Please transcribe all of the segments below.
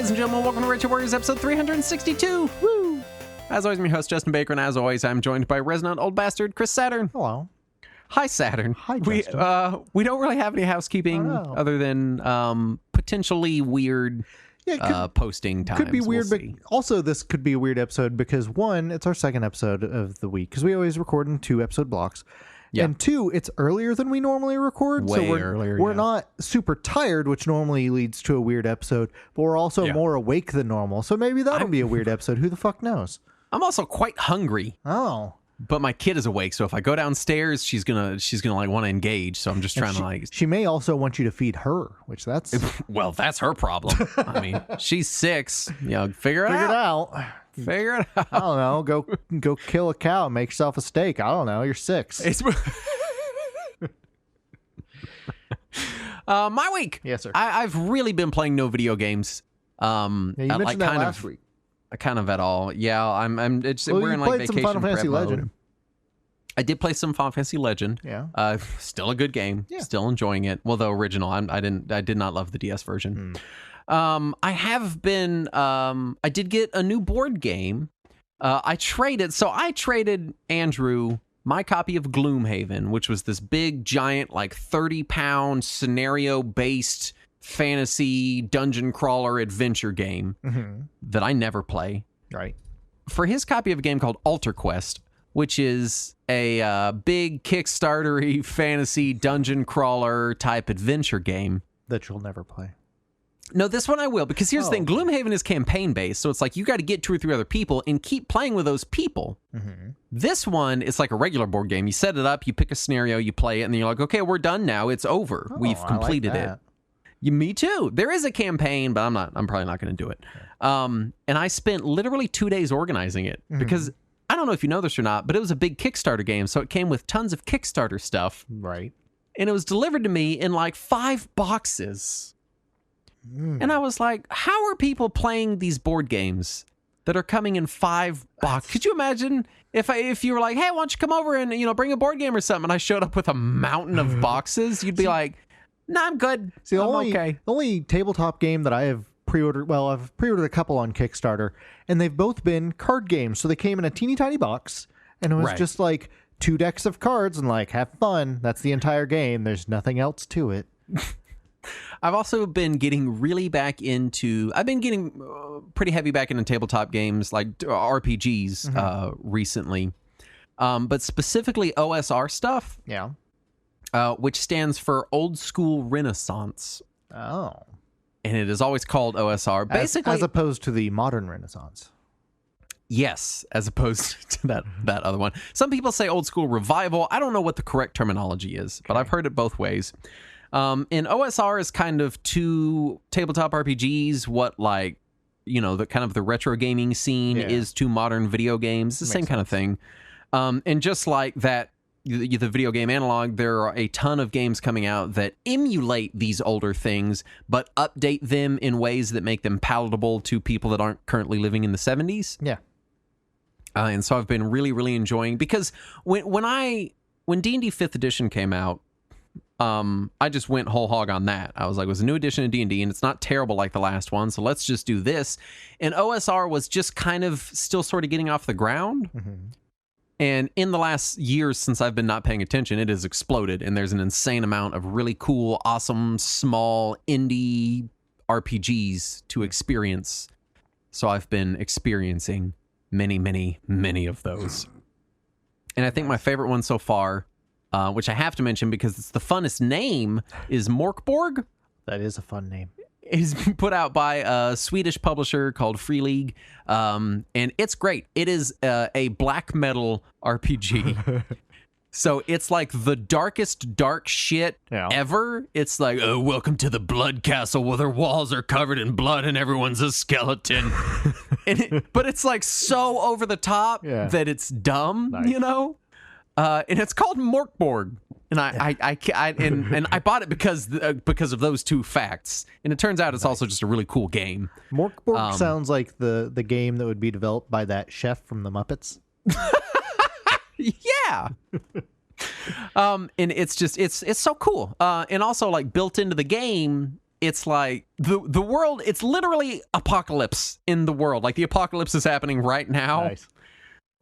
Ladies and gentlemen, welcome to Retro Warriors episode 362. Woo! As always, I'm your host, Justin Baker, and as always, I'm joined by resident old bastard, Chris Saturn. Hello. Hi, Saturn. Hi, Justin. We don't really have any housekeeping other than potentially weird posting times. Could be weird, We'll but see. also this could be a weird episode because one, it's our second episode of the week because we always record in 2-episode blocks. Yeah. And two, it's earlier than we normally record. Way so we're earlier, We're yeah. not super tired, which normally leads to a weird episode, but we're also more awake than normal. So maybe that'll be a weird episode. Who the fuck knows? I'm also quite hungry, Oh. but my kid is awake, so if I go downstairs, she's gonna like want to engage. So I'm just trying to like. She may also want you to feed her, which that's Well, that's her problem. I mean, she's 6. You know, figure it figure it out. out. Figure it out. I don't know. Go kill a cow, make yourself a steak. I don't know. You're 6. It's my week. Yes, sir. I've really been playing no video games. Yeah, you mentioned like that kind last of, week. kind of at all. Yeah, I'm. It's Well, we're you in like played some vacation Final Fantasy prep mode. Legend. I did play some Final Fantasy Legend. Yeah. Still a good game. Yeah. Still enjoying it. Well, the original, I did not love the DS version. I have been. I did get a new board game. I traded Andrew my copy of Gloomhaven, which was this big, giant, like 30-pound scenario-based fantasy dungeon crawler adventure game that I never play, Right. for his copy of a game called Alter Quest, which is a big Kickstarter-y fantasy dungeon crawler type adventure game. That you'll never play. No, this one I will, because here's the thing. okay. Gloomhaven is campaign-based, so it's like you got to get 2 or 3 other people and keep playing with those people. This one is like a regular board game. You set it up, you pick a scenario, you play it, and then you're like, okay, we're done now. It's over. We've I like completed it. that. Me too. There is a campaign, but I'm probably not going to do it. And I spent literally 2 days organizing it because I don't know if you know this or not, but it was a big Kickstarter game, so it came with tons of Kickstarter stuff, Right. and it was delivered to me in like 5 boxes. And I was like, how are people playing these board games that are coming in 5 boxes? Could you imagine if you were like, hey, why don't you come over and, bring a board game or something, and I showed up with a mountain of boxes? You'd be like, nah, I'm good. See, I'm okay. the only tabletop game that I have pre-ordered, well, I've pre-ordered a couple on Kickstarter, and they've both been card games. So they came in a teeny tiny box, and it was Right. just like 2 decks of cards and like, have fun. That's the entire game. There's nothing else to it. I've also been getting really back into, I've been getting pretty heavy back into tabletop games like RPGs recently, but specifically OSR stuff, Yeah. which stands for Old School Renaissance. Oh. And it is always called OSR. Basically, as opposed to the modern Renaissance. yes, as opposed to that other one. Some people say Old School Revival. I don't know what the correct terminology is, but I've heard it both ways. And OSR is kind of to tabletop RPGs what, like, the kind of the retro gaming scene is to modern video games. It's the same kind of thing. And just like that, the video game analog, there are a ton of games coming out that emulate these older things, but update them in ways that make them palatable to people that aren't currently living in the 70s. Yeah. And so I've been really, really enjoying, because when D&D 5th edition came out, I just went whole hog on that. I was like, it was a new edition of D&D, and it's not terrible like the last one, so let's just do this. And OSR was just kind of still sort of getting off the ground. And in the last years since I've been not paying attention, it has exploded, and there's an insane amount of really cool, awesome, small, indie RPGs to experience. So I've been experiencing many, many, many of those. And I think my favorite one so far, which I have to mention because it's the funnest name, is Morkborg. That is a fun name. It's put out by a Swedish publisher called Free League, and it's great. It is a black metal RPG. So it's like the darkest dark shit ever. It's like, oh, welcome to the Blood Castle where their walls are covered in blood and everyone's a skeleton. But it's like so over the top that it's dumb, and it's called Morkborg. And I bought it because of those 2 facts. And it turns out it's also just a really cool game. Morkborg sounds like the game that would be developed by that chef from the Muppets. Yeah. And it's just it's so cool. And also, like, built into the game it's like the world, it's literally apocalypse in the world. Like the apocalypse is happening right now. Nice.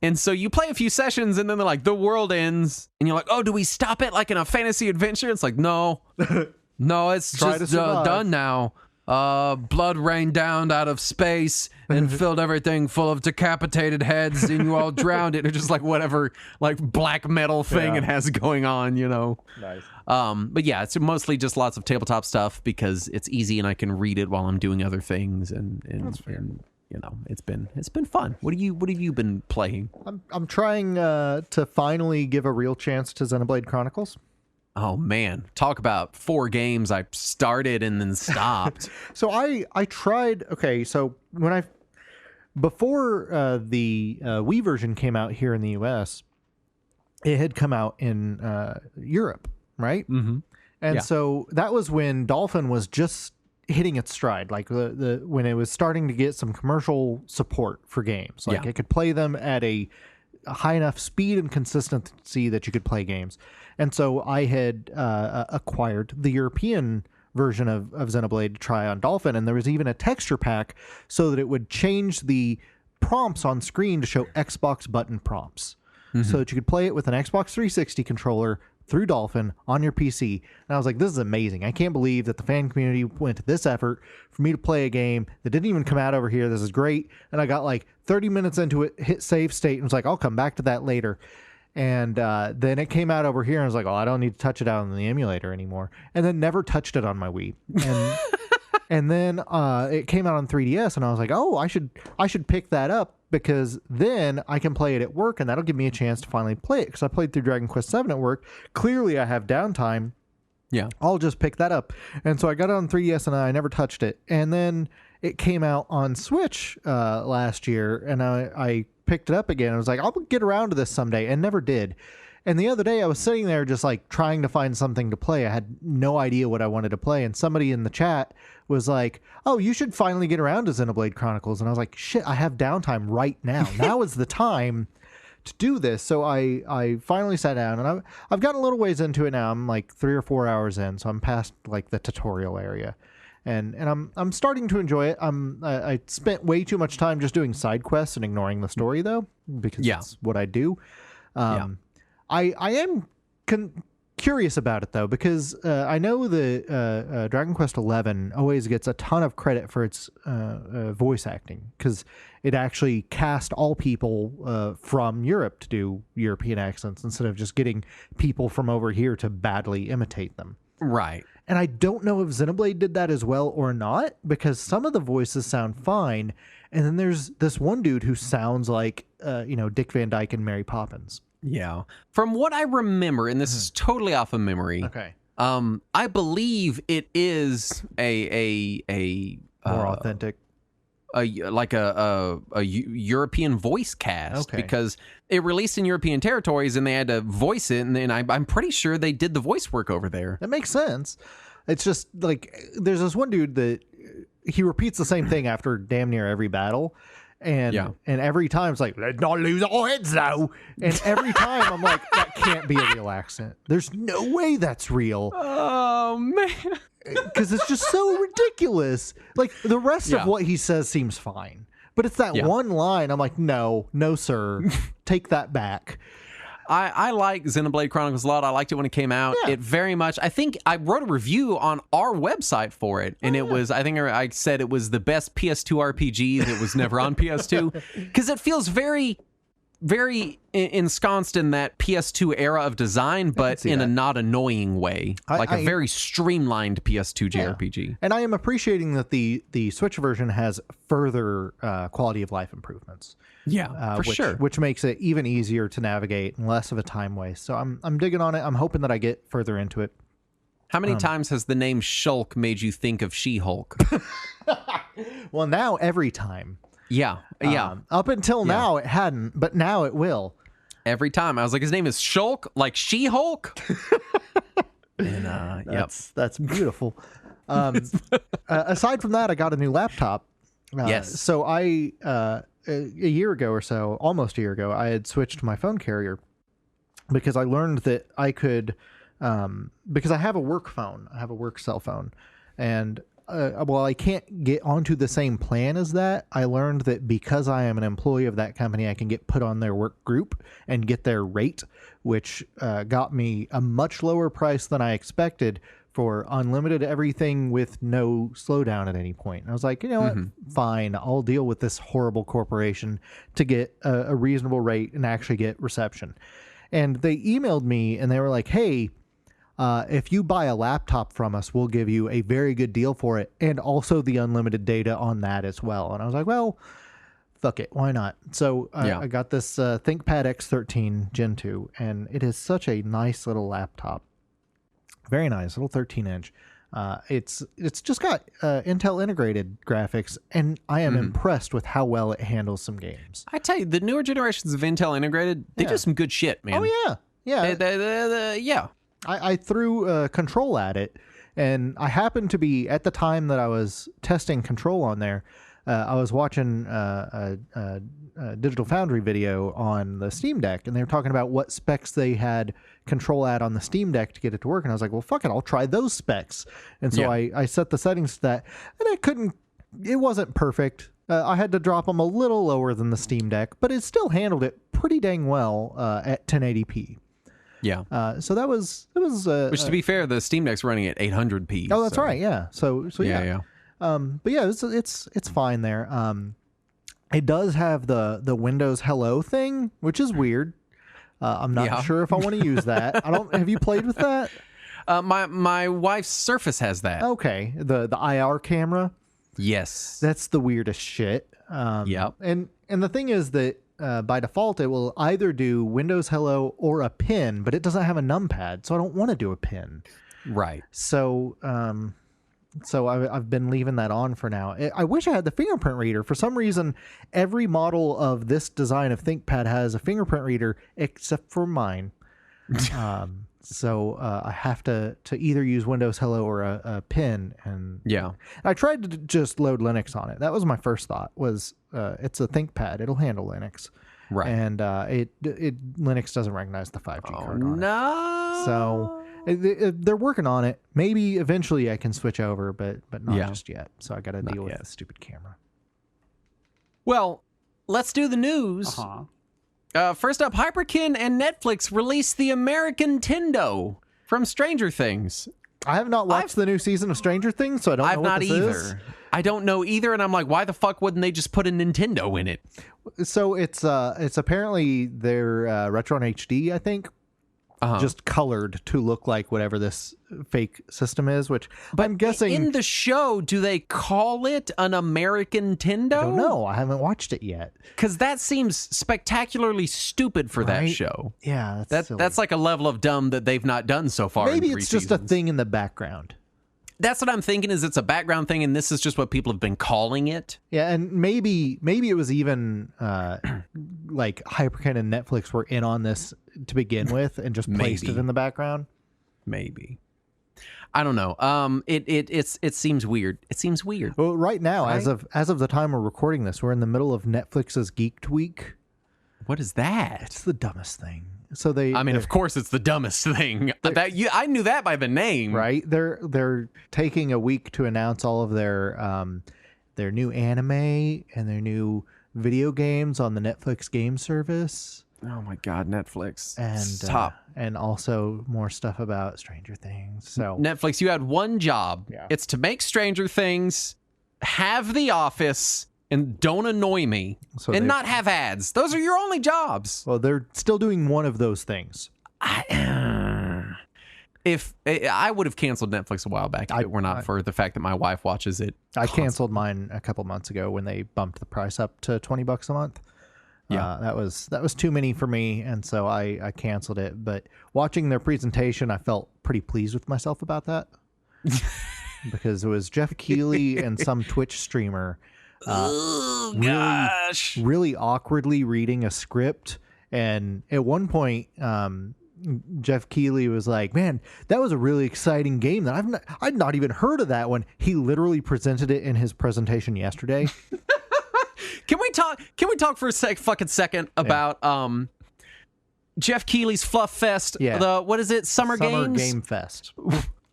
And so you play a few sessions and then they're like, the world ends. And you're like, oh, do we stop it like in a fantasy adventure? It's like, no, it's just done now. Blood rained down out of space and filled everything full of decapitated heads, and you all drowned it. It's just like whatever, like black metal thing it has going on, you know. Nice. But yeah, it's mostly just lots of tabletop stuff because it's easy and I can read it while I'm doing other things, and you know, it's been fun. What have you been playing? I'm trying to finally give a real chance to Xenoblade Chronicles. Oh man, talk about 4 games I started and then stopped. So I tried. Okay, so before the Wii version came out here in the US, it had come out in Europe, right? Mm-hmm. And so that was when Dolphin was just hitting its stride, like when it was starting to get some commercial support for games. Like it could play them at a high enough speed and consistency that you could play games. And so I had acquired the European version of Xenoblade to try on Dolphin, and there was even a texture pack so that it would change the prompts on screen to show Xbox button prompts, so that you could play it with an Xbox 360 controller through Dolphin on your PC. And I was like, this is amazing. I can't believe that the fan community went to this effort for me to play a game that didn't even come out over here. This is great. And I got like 30 minutes into it, hit save state, and was like, I'll come back to that later. And then it came out over here, and I was like, oh, I don't need to touch it out on the emulator anymore. And then never touched it on my Wii. And and then it came out on 3DS, and I was like, oh, I should pick that up, because then I can play it at work, and that'll give me a chance to finally play it, because I played through Dragon Quest VII at work. Clearly, I have downtime. Yeah. I'll just pick that up. And so I got it on 3DS, and I never touched it. And then it came out on Switch last year, and I picked it up again. I was like, I'll get around to this someday, and never did. And the other day I was sitting there just like trying to find something to play. I had no idea what I wanted to play, and somebody in the chat was like, oh, you should finally get around to Xenoblade Chronicles. And I was like, shit, I have downtime right now. Now is the time to do this. So I finally sat down, and I've gotten a little ways into it now. I'm like 3 or 4 hours in, so I'm past like the tutorial area. And I'm starting to enjoy it. I spent way too much time just doing side quests and ignoring the story, though, because that's what I do. I am curious about it, though, because I know the Dragon Quest XI always gets a ton of credit for its voice acting, because it actually cast all people from Europe to do European accents instead of just getting people from over here to badly imitate them. Right. And I don't know if Xenoblade did that as well or not, because some of the voices sound fine, and then there's this one dude who sounds like Dick Van Dyke and Mary Poppins. Yeah. From what I remember, and this is totally off of memory. Okay. I believe it is a more authentic, a European voice cast, because it released in European territories and they had to voice it, and then I'm pretty sure they did the voice work over there. That makes sense. It's just like there's this one dude that he repeats the same thing after damn near every battle. And every time it's like, let's not lose our heads though. And every time I'm like, that can't be a real accent. There's no way that's real. Oh man. Because it's just so ridiculous. Like the rest of what he says seems fine, but it's that one line. I'm like, no, sir, take that back. I like Xenoblade Chronicles a lot. I liked it when it came out. It very much. I think I wrote a review on our website for it, and it was. I think I said it was the best PS2 RPG that was never on PS2, because it feels very, very ensconced in that PS2 era of design, but in a not annoying way, like a very streamlined PS2 JRPG. And I am appreciating that the Switch version has further quality of life improvements. Yeah, sure. Which makes it even easier to navigate and less of a time waste. So I'm digging on it. I'm hoping that I get further into it. How many times has the name Shulk made you think of She-Hulk? Well, now every time. Yeah. Up until now, it hadn't, but now it will. Every time. I was like, his name is Shulk, like She-Hulk? And, That's beautiful. Aside from that, I got a new laptop. Yes. So I, a year ago or so, almost a year ago, I had switched to my phone carrier because I learned that I could, because I have a work phone, I have a work cell phone, and while I can't get onto the same plan as that, I learned that because I am an employee of that company, I can get put on their work group and get their rate, which got me a much lower price than I expected for unlimited everything with no slowdown at any point. And I was like, you know what? Fine, I'll deal with this horrible corporation to get a reasonable rate and actually get reception. And they emailed me and they were like, hey, if you buy a laptop from us, we'll give you a very good deal for it and also the unlimited data on that as well. And I was like, well, fuck it, why not? So I got this ThinkPad X13 Gen 2, and it is such a nice little laptop. Very nice, little 13-inch. It's just got Intel integrated graphics, and I am impressed with how well it handles some games. I tell you, the newer generations of Intel integrated, they do some good shit, man. Oh, yeah. Yeah. I threw Control at it, and I happened to be, at the time that I was testing Control on there, I was watching a Digital Foundry video on the Steam Deck, and they were talking about what specs they had Control at on the Steam Deck to get it to work, and I was like, well, fuck it, I'll try those specs. And so I set the settings to that, and it wasn't perfect. I had to drop them a little lower than the Steam Deck, but it still handled it pretty dang well at 1080p. Yeah. So that was which, to be fair, the Steam Deck's running at 800p. Oh, that's right. Yeah. So yeah. But yeah, it's fine there. It does have the Windows Hello thing, which is weird. I'm not sure if I want to use that. Have you played with that? My wife's Surface has that. Okay. The IR camera. Yes. That's the weirdest shit. Yep. And the thing is that by default, it will either do Windows Hello or a pin, but it doesn't have a numpad, so I don't want to do a pin. Right. So I've been leaving that on for now. I wish I had the fingerprint reader. For some reason, every model of this design of ThinkPad has a fingerprint reader except for mine. So I have to either use Windows Hello or a pin. And I tried to just load Linux on it. That was my first thought. It's a ThinkPad. It'll handle Linux. Right. And Linux doesn't recognize the 5G card on it. So they're working on it. Maybe eventually I can switch over, but not just yet. So I got to deal with the stupid camera. Well, let's do the news. First up, Hyperkin and Netflix released the American Nintendo from Stranger Things. I have not watched the new season of Stranger Things, so I don't know what this is. I don't know either, and I'm like, why the fuck wouldn't they just put a Nintendo in it? So it's apparently their Retron HD, I think. Just colored to look like whatever this fake system is, but I'm guessing in the show, do they call it an American Nintendo? I don't know. I haven't watched it yet. Because that seems spectacularly stupid for that show. Yeah, that's like a level of dumb that they've not done so far. Maybe it's just a thing in the background. That's what I'm thinking, is it's a background thing, and this is just what people have been calling it. Yeah, and maybe it was even like Hyperkin and Netflix were in on this to begin with and just placed it in the background. Maybe. I don't know. It seems weird. It seems weird. Well, right now, as of the time we're recording this, we're in the middle of Netflix's Geeked Week. What is that? It's the dumbest thing. So of course, it's the dumbest thing. I knew that by the name, right? They're taking a week to announce all of their new anime and their new video games on the Netflix game service. Oh my God, Netflix and top, and also more stuff about Stranger Things. So Netflix, you had one job. Yeah. It's to make Stranger Things, have The Office, and don't annoy me, and not have ads. Those are your only jobs. Well, they're still doing one of those things. If I would have canceled Netflix a while back if it were not for the fact that my wife watches it. I canceled mine a couple months ago when they bumped the price up to $20 a month. Yeah, that was too many for me, and so I canceled it. But watching their presentation, I felt pretty pleased with myself about that because it was Jeff Keighley and some Twitch streamer. Really awkwardly reading a script, and at one point Jeff Keighley was like, man, that was a really exciting game that I'd not even heard of that one. He literally presented it in his presentation yesterday. Can we talk for a second about Jeff Keighley's Fluff Fest? Yeah. What is it? Summer Games? Game Fest.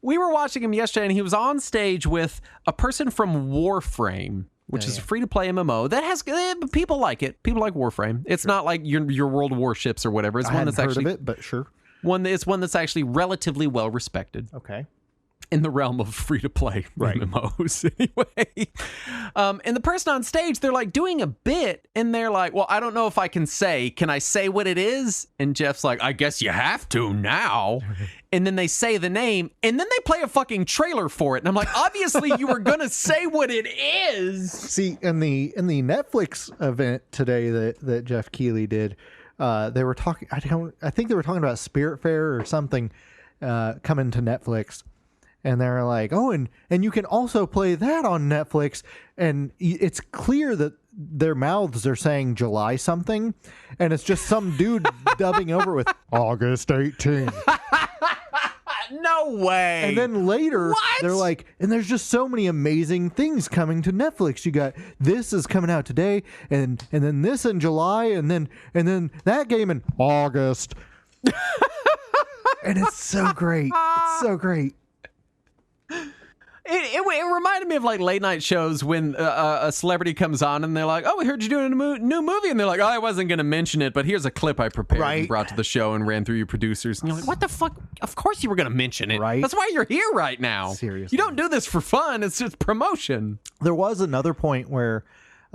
we were watching him yesterday, and he was on stage with a person from Warframe, which is a free-to-play MMO that has people like it. People like Warframe. It's not like your World Warships or whatever. It's one that's actually heard of it, but sure. It's one that's actually relatively well respected. Okay. In the realm of free-to-play MMOs, anyway. And the person on stage, they're like doing a bit, and they're like, well, I don't know if I can I say what it is? And Jeff's like, I guess you have to now. And then they say the name, and then they play a fucking trailer for it. And I'm like, obviously you were going to say what it is. See, in the Netflix event today that Jeff Keighley did, they were talking, I think they were talking about Spiritfarer or something coming to Netflix. And they're like, oh, and you can also play that on Netflix. And it's clear that their mouths are saying July something. And it's just some dude dubbing over with August 18th. No way. And then later, they're like, and there's just so many amazing things coming to Netflix. You got this is coming out today, and then this in July, and then that game in August. And it's so great. It's so great. It reminded me of like late night shows when a celebrity comes on and they're like, oh, we heard you doing a new movie. And they're like, oh, I wasn't going to mention it, but here's a clip I prepared and brought to the show and ran through your producers. And you're like, what the fuck? Of course you were going to mention it. Right. That's why you're here right now. Seriously. You don't do this for fun. It's just promotion. There was another point where,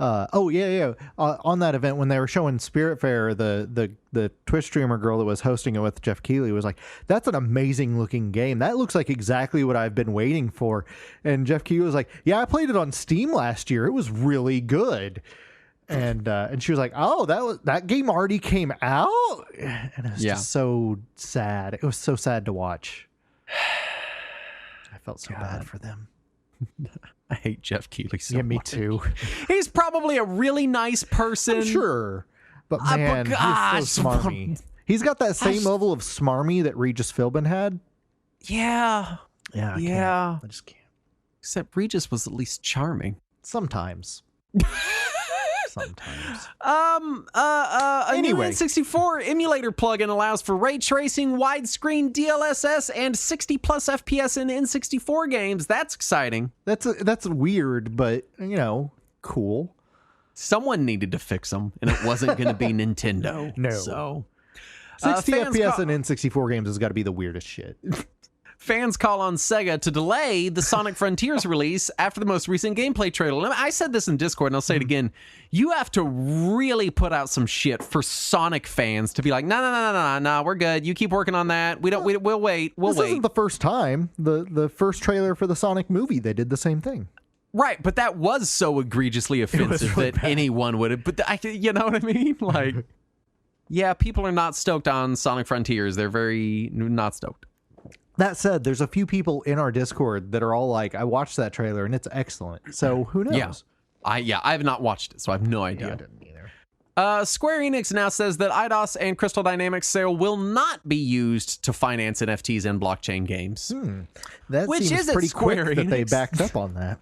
on that event when they were showing Spiritfarer, the Twitch streamer girl that was hosting it with Jeff Keighley was like, that's an amazing looking game. That looks like exactly what I've been waiting for. And Jeff Keighley was like, yeah, I played it on Steam last year. It was really good. And she was like, oh, that game already came out? And it was just so sad. It was so sad to watch. I felt so bad for them. I hate Jeff Keighley so much. Yeah, me too. He's probably a really nice person. I'm sure. But man, he's so smarmy. He's got that same level of smarmy that Regis Philbin had. Yeah. I just can't. Except Regis was at least charming. Sometimes. New N64 emulator plugin allows for ray tracing, widescreen DLSS, and 60 plus FPS in N64 games. That's exciting. That's weird, but cool. Someone needed to fix them, and it wasn't going to be Nintendo. No. So 60 FPS in N64 games has got to be the weirdest shit. Fans call on Sega to delay the Sonic Frontiers release after the most recent gameplay trailer. And I said this in Discord, and I'll say it again. You have to really put out some shit for Sonic fans to be like, no, we're good. You keep working on that. We'll wait. We'll wait. This isn't the first time. The first trailer for the Sonic movie, they did the same thing. Right, but that was so egregiously offensive really that anyone would have. But you know what I mean? Like, yeah, people are not stoked on Sonic Frontiers. They're very not stoked. That said, there's a few people in our Discord that are all like, I watched that trailer and it's excellent. So who knows? Yeah, I have not watched it, so I have no idea. Yeah, I didn't either. Square Enix now says that IDOS and Crystal Dynamics sale will not be used to finance NFTs and blockchain games. That seems pretty quick that they backed up on that.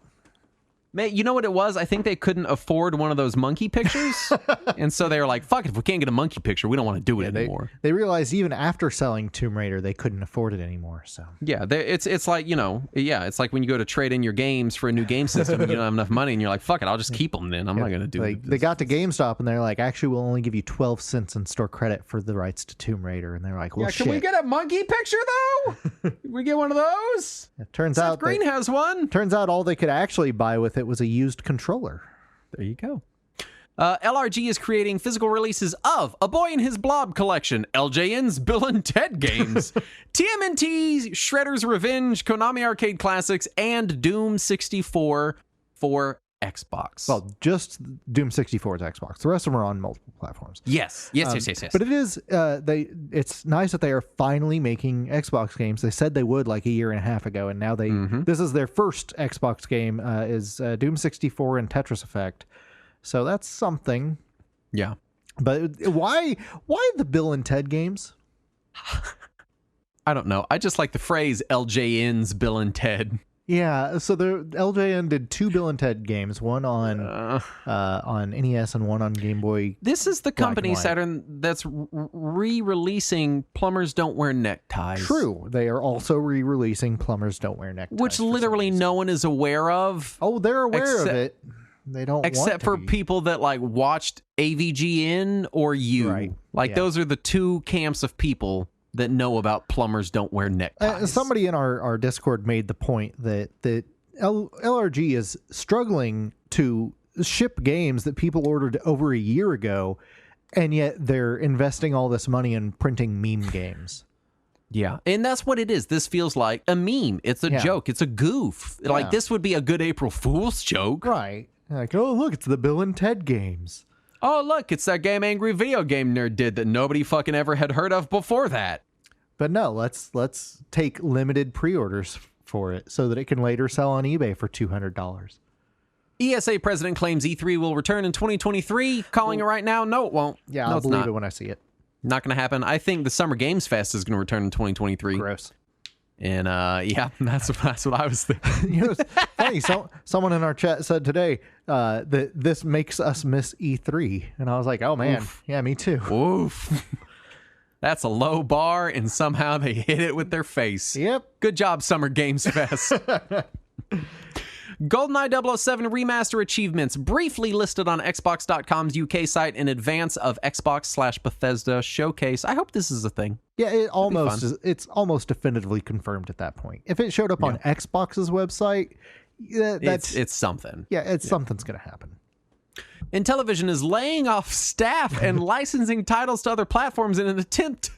Man, you know what it was? I think they couldn't afford one of those monkey pictures. And so they were like, fuck it, if we can't get a monkey picture, we don't want to do it anymore. They realized even after selling Tomb Raider, they couldn't afford it anymore. So yeah, it's like, it's like when you go to trade in your games for a new game system and you don't have enough money and you're like, fuck it, I'll just keep them then. I'm not going to do it. They got to GameStop and they're like, actually, we'll only give you 12 cents in store credit for the rights to Tomb Raider. And they're like, well, can we get a monkey picture though? We get one of those? It turns out Green has one. Turns out all they could actually buy with it was a used controller. There you go. LRG is creating physical releases of A Boy and His Blob collection, LJN's Bill and Ted games, TMNT, Shredder's Revenge, Konami Arcade Classics, and Doom 64 for Xbox. Well, just Doom 64 is Xbox. The rest of them are on multiple platforms. Yes. But it is it's nice that they are finally making Xbox games. They said they would like a year and a half ago, and now this is their first Xbox game is Doom 64 and Tetris Effect. So that's something. Yeah. But why the Bill and Ted games? I don't know. I just like the phrase LJN's Bill and Ted. Yeah, so the LJN did 2 Bill and Ted games, one on NES and one on Game Boy. This is the company, Black and white. Saturn, that's re-releasing Plumbers Don't Wear Neckties. True, they are also re-releasing Plumbers Don't Wear Neckties, Which for some literally reason. no one is aware of. Oh, they're aware of Except- it. They don't want Except to for be. people that like watched AVGN or you. Right, Like yeah. those are the two camps of people that know about Plumbers Don't Wear Neckties. Somebody in our Discord made the point that LRG is struggling to ship games that people ordered over a year ago, and yet they're investing all this money in printing meme games. Yeah, and that's what it is. This feels like a meme. It's a Yeah. joke. It's a goof. Yeah. Like this would be a good April Fool's joke. Right. Like, oh, look, it's the Bill and Ted games. Oh, look, it's that game Angry Video Game Nerd did that nobody fucking ever had heard of before that. But no, let's take limited pre-orders for it so that it can later sell on eBay for $200. ESA president claims E3 will return in 2023. Calling it right now? No, it won't. Yeah, no, I'll it's believe not. it when I see it. Not going to happen. I think the Summer Games Fest is going to return in 2023. Gross. And yeah, that's what I was thinking. You know, it's funny. Someone in our chat said today that this makes us miss E3, and I was like, "Oh man, yeah, me too." Oof. That's a low bar, and somehow they hit it with their face. Yep. Good job, Summer Games Fest. GoldenEye 007 remaster achievements briefly listed on Xbox.com's UK site in advance of Xbox/Bethesda showcase. I hope this is a thing. Yeah, it's almost definitively confirmed at that point. If it showed up on Xbox's website, It's something. something's gonna happen. Intellivision is laying off staff and licensing titles to other platforms in an attempt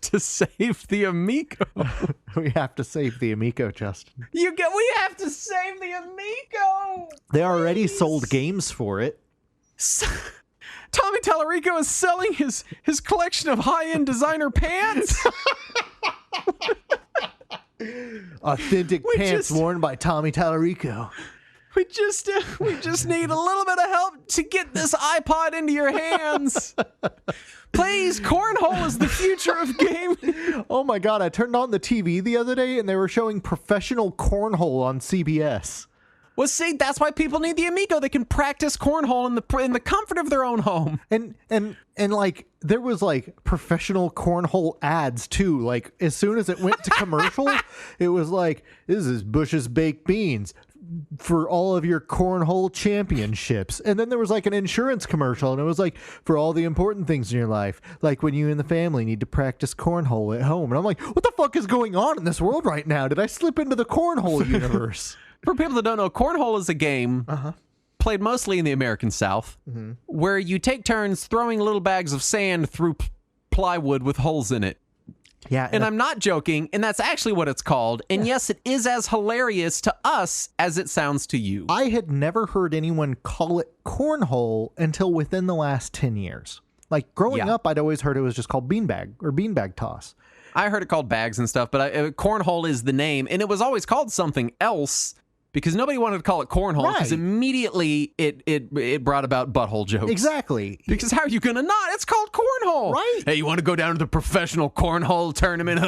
to save the Amico. We have to save the Amico, Justin. We have to save the Amico. They already sold games for it. Tommy Tallarico is selling his collection of high-end designer pants. Authentic pants worn by Tommy Tallarico. We just need a little bit of help to get this iPod into your hands. Please, cornhole is the future of gaming. Oh my god, I turned on the TV the other day and they were showing professional cornhole on CBS. Well, see, that's why people need the Amico. They can practice cornhole in the comfort of their own home. And like there was like professional cornhole ads too. Like as soon as it went to commercial, it was like, this is Bush's baked beans for all of your cornhole championships. And then there was like an insurance commercial and it was like, for all the important things in your life, like when you and the family need to practice cornhole at home. And I'm like, what the fuck is going on in this world right now? Did I slip into the cornhole universe? For people that don't know, cornhole is a game played mostly in the American South where you take turns throwing little bags of sand through plywood with holes in it. Yeah. And I'm not joking, and that's actually what it's called. And yes, it is as hilarious to us as it sounds to you. I had never heard anyone call it cornhole until within the last 10 years. Like growing up, I'd always heard it was just called beanbag or beanbag toss. I heard it called bags and stuff, but cornhole is the name, and it was always called something else because nobody wanted to call it cornhole because Right. immediately it brought about butthole jokes. Exactly. Because how are you going to not? It's called cornhole. Right. Hey, you want to go down to the professional cornhole tournament?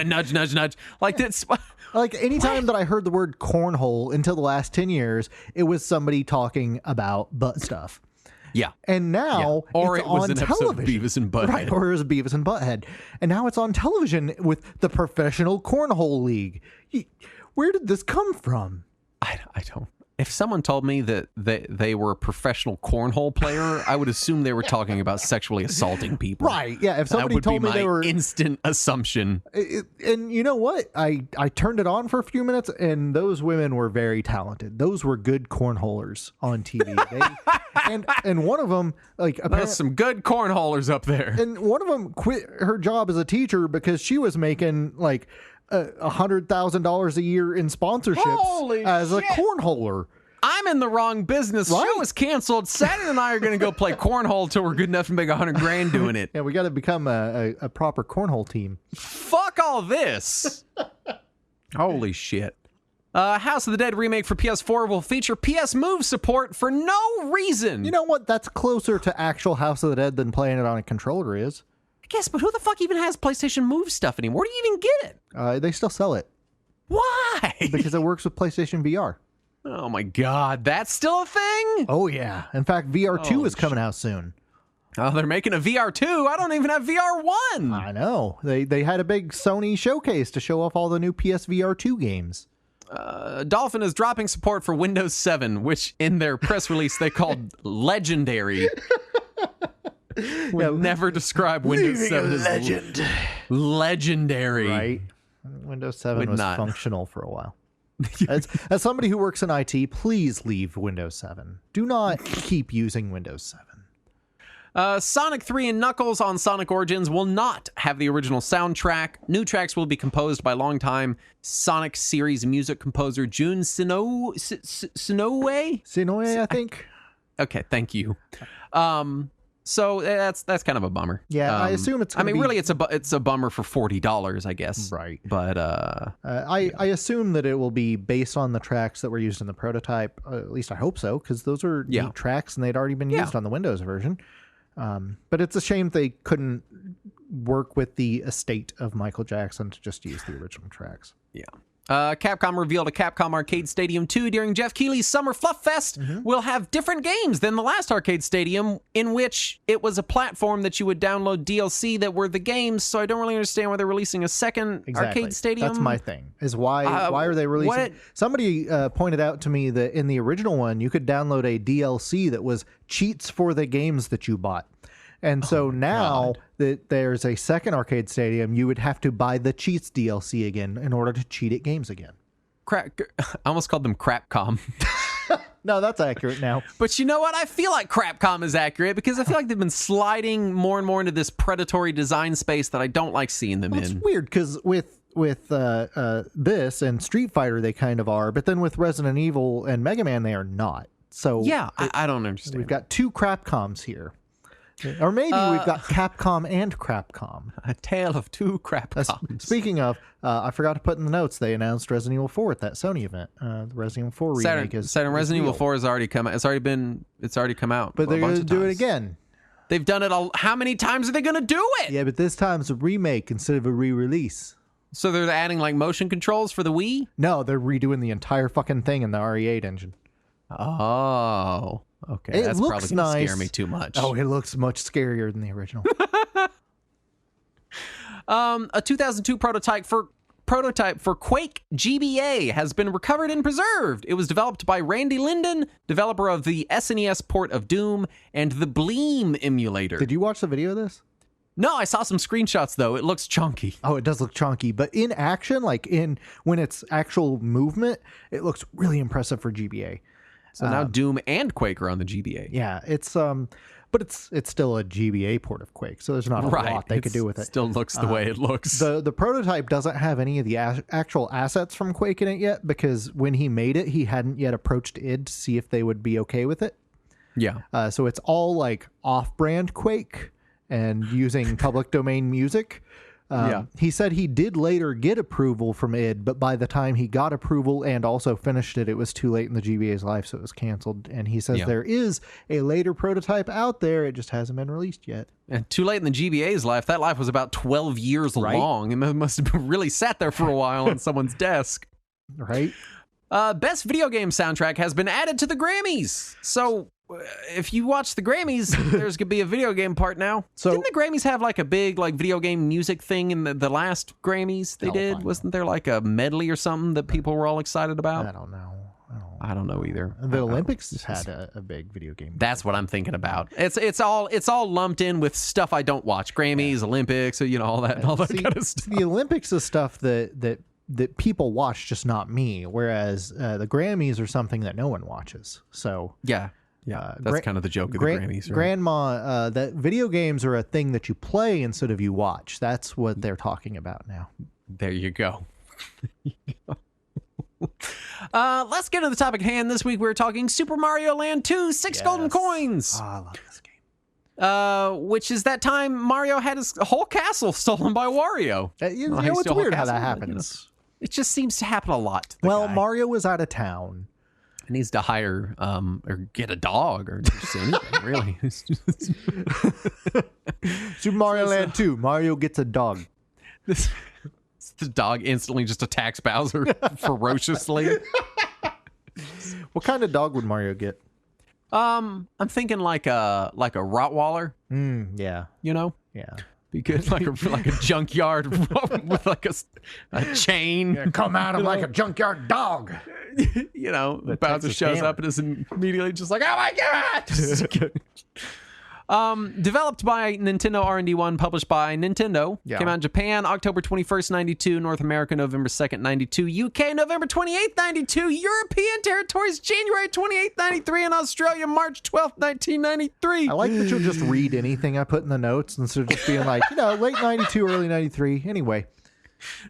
Nudge, nudge, nudge. Like that's... Like anytime that I heard the word cornhole until the last 10 years, it was somebody talking about butt stuff. Yeah. And now Or it's it was on an episode of television. Beavis and Butthead. Right, or it was Beavis and Butthead. And now it's on television with the Professional Cornhole League. Where did this come from? I don't. If someone told me that they were a professional cornhole player, I would assume they were talking about sexually assaulting people. Right, yeah. If That somebody would be told me my they were... instant assumption. And you know what? I turned it on for a few minutes, and those women were very talented. Those were good cornholers on TV. And one of them, like, There's apparently, some good cornholers up there. and one of them quit her job as a teacher because she was making like $100,000 a year in sponsorships Holy as a shit. cornholer. I'm in the wrong business. Right. Show is canceled. Saturn and I are going to go play cornhole till we're good enough to make $100,000 doing it. Yeah, we got to become a proper cornhole team. Fuck all this. Holy shit. House of the Dead remake for PS4 will feature PS Move support for no reason. You know what? That's closer to actual House of the Dead than playing it on a controller is. I guess, but who the fuck even has PlayStation Move stuff anymore? Where do you even get it? They still sell it. Why? because it works with PlayStation VR. Oh my God, that's still a thing? Oh yeah. In fact, VR2 Oh, is coming out soon. Oh, they're making a VR2. I don't even have VR1. I know. They had a big Sony showcase to show off all the new PSVR 2 games. Dolphin is dropping support for Windows 7, which in their press release they called legendary. Would never describe Windows 7 as legend. legendary. Right? Windows 7 Would was not. functional for a while. As somebody who works in IT, please leave Windows 7. Do not keep using Windows 7. Sonic 3 and Knuckles on Sonic Origins will not have the original soundtrack. New tracks will be composed by longtime Sonic series music composer Jun Sinoue, Sinoue, I think. Okay, thank you. So that's kind of a bummer. Yeah, I assume it's gonna be- really, it's a bummer for $40, I guess. Right. But I assume that it will be based on the tracks that were used in the prototype. At least I hope so, because those are neat tracks and they'd already been used on the Windows version. But it's a shame they couldn't work with the estate of Michael Jackson to just use the original tracks. yeah. Capcom revealed a Capcom Arcade Stadium 2 during Jeff Keighley's Summer Fluff Fest will have different games than the last Arcade Stadium, in which it was a platform that you would download DLC that were the games, so I don't really understand why they're releasing a second Arcade Stadium. That's my thing, is why are they releasing... what? Somebody pointed out to me that in the original one, you could download a DLC that was cheats for the games that you bought. And so now that there's a second Arcade Stadium, you would have to buy the Cheats DLC again in order to cheat at games again. I almost called them Crapcom. No, that's accurate now. But you know what? I feel like Crapcom is accurate because I feel like they've been sliding more and more into this predatory design space that I don't like seeing them It's in. weird because with this and Street Fighter, they kind of are. But then with Resident Evil and Mega Man, they are not. So Yeah, I don't understand. we've got two Crapcoms here. Or maybe we've got Capcom and Crapcom. A tale of two Crapcoms. Speaking of, I forgot to put in the notes, they announced Resident Evil 4 at that Sony event. The Resident Evil 4 remake is Resident Evil real. 4 has already come out. It's already come out. But they're going to do it again. They've done it all. How many times are they going to do it? Yeah, but this time it's a remake instead of a re-release. So they're adding like motion controls for the Wii? No, they're redoing the entire fucking thing in the RE8 engine. Oh, okay. It That's looks probably going to nice. scare me too much. Oh, it looks much scarier than the original. A 2002 prototype for Quake GBA has been recovered and preserved. It was developed by Randy Linden, developer of the SNES port of Doom and the Bleem emulator. Did you watch the video of this? No, I saw some screenshots though. It looks chunky. Oh, it does look chunky, but in action, like when it's actual movement, it looks really impressive for GBA. So now Doom and Quake are on the GBA. Yeah, it's but it's still a GBA port of Quake, so there's not a lot they could do with it. Still looks the way it looks. The prototype doesn't have any of the actual assets from Quake in it yet, because when he made it, he hadn't yet approached id to see if they would be okay with it. Yeah. So it's all like off-brand Quake and using public domain music. He said he did later get approval from id, but by the time he got approval and also finished it, it was too late in the GBA's life, so it was canceled. And he says there is a later prototype out there, it just hasn't been released yet. And too late in the GBA's life. That life was about 12 years long. It must have been really sat there for a while on someone's desk. Right? Best video game soundtrack has been added to the Grammys. So if you watch the Grammys, there's gonna be a video game part now. So didn't the Grammys have like a big like video game music thing in the last Grammys they did? Wasn't there like a medley or something that people were all excited about? I don't know. I don't know either. The Olympics had a big video game. That's what I'm thinking about. It's all lumped in with stuff I don't watch. Grammys, Olympics, all that kind of stuff. The Olympics is stuff that people watch, just not me. Whereas the Grammys are something that no one watches. So yeah, that's kind of the joke of the Grammys. Right? Grandma, that video games are a thing that you play instead of you watch. That's what they're talking about now. There you go. Let's get to the topic at hand. This week we're talking Super Mario Land 2, 6 golden coins. Oh, I love this game. Which is that time Mario had his whole castle stolen by Wario. It's weird how that happens. It just seems to happen a lot to the guy. Mario was out of town. He needs to hire or get a dog or just anything, really. Super Mario Land 2, Mario gets a dog. This The dog instantly just attacks Bowser ferociously. What kind of dog would Mario get? I'm thinking like a Rottweiler. Yeah. You know, Yeah. be good like a junkyard with like a chain. Come at him like a junkyard dog. You know, Bowser Texas shows Hammer. up and is immediately just like, oh my god! Developed by Nintendo R&D 1, published by Nintendo. Yeah. Came out in Japan October 21st, 92, North America November 2nd, 92, UK November 28th, 92, European territories January 28th, 93, and Australia March 12th, 1993. I like that you'll just read anything I put in the notes instead of just being like, late 92, early 93. Anyway.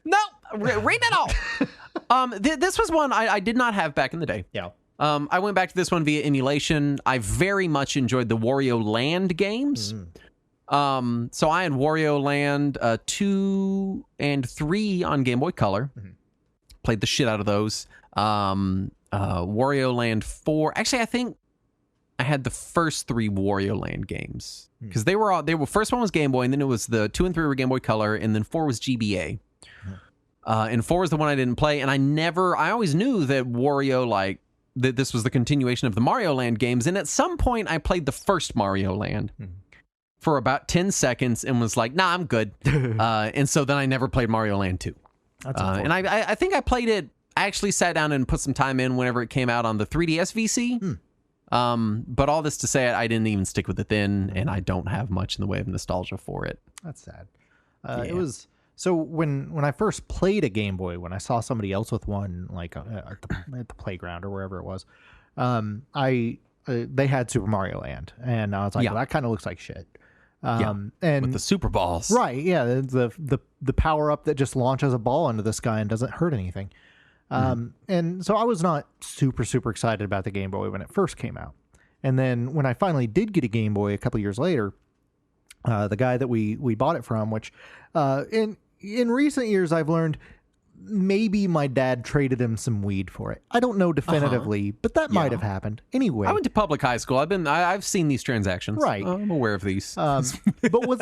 No, read it all. This was one I did not have back in the day. Yeah. I went back to this one via emulation. I very much enjoyed the Wario Land games. So I had Wario Land 2 and 3 on Game Boy Color. Played the shit out of those. Wario Land 4. Actually, I think I had the first 3 Wario Land games because they were first one was Game Boy, and then it was the 2 and 3 were Game Boy Color, and then 4 was GBA. And 4 was the one I didn't play, and I always knew that Wario that this was the continuation of the Mario Land games, and at some point I played the first Mario Land for about 10 seconds and was like, nah, I'm good. And so then I never played Mario Land 2. And I think I played it, I actually sat down and put some time in whenever it came out on the 3DS VC. But all this to say, I didn't even stick with it then, and I don't have much in the way of nostalgia for it. That's sad. It was... So when I first played a Game Boy, when I saw somebody else with one, like at the playground or wherever it was, they had Super Mario Land, and I was like, well, that kind of looks like shit. And with the Super Balls, right? Yeah, the power up that just launches a ball into the sky and doesn't hurt anything. And so I was not super excited about the Game Boy when it first came out, and then when I finally did get a Game Boy a couple years later, the guy that we bought it from, which in recent years I've learned maybe my dad traded him some weed for it. I don't know definitively, but that might have happened. Anyway, I went to public high school. I've seen these transactions. Right, I'm aware of these. but was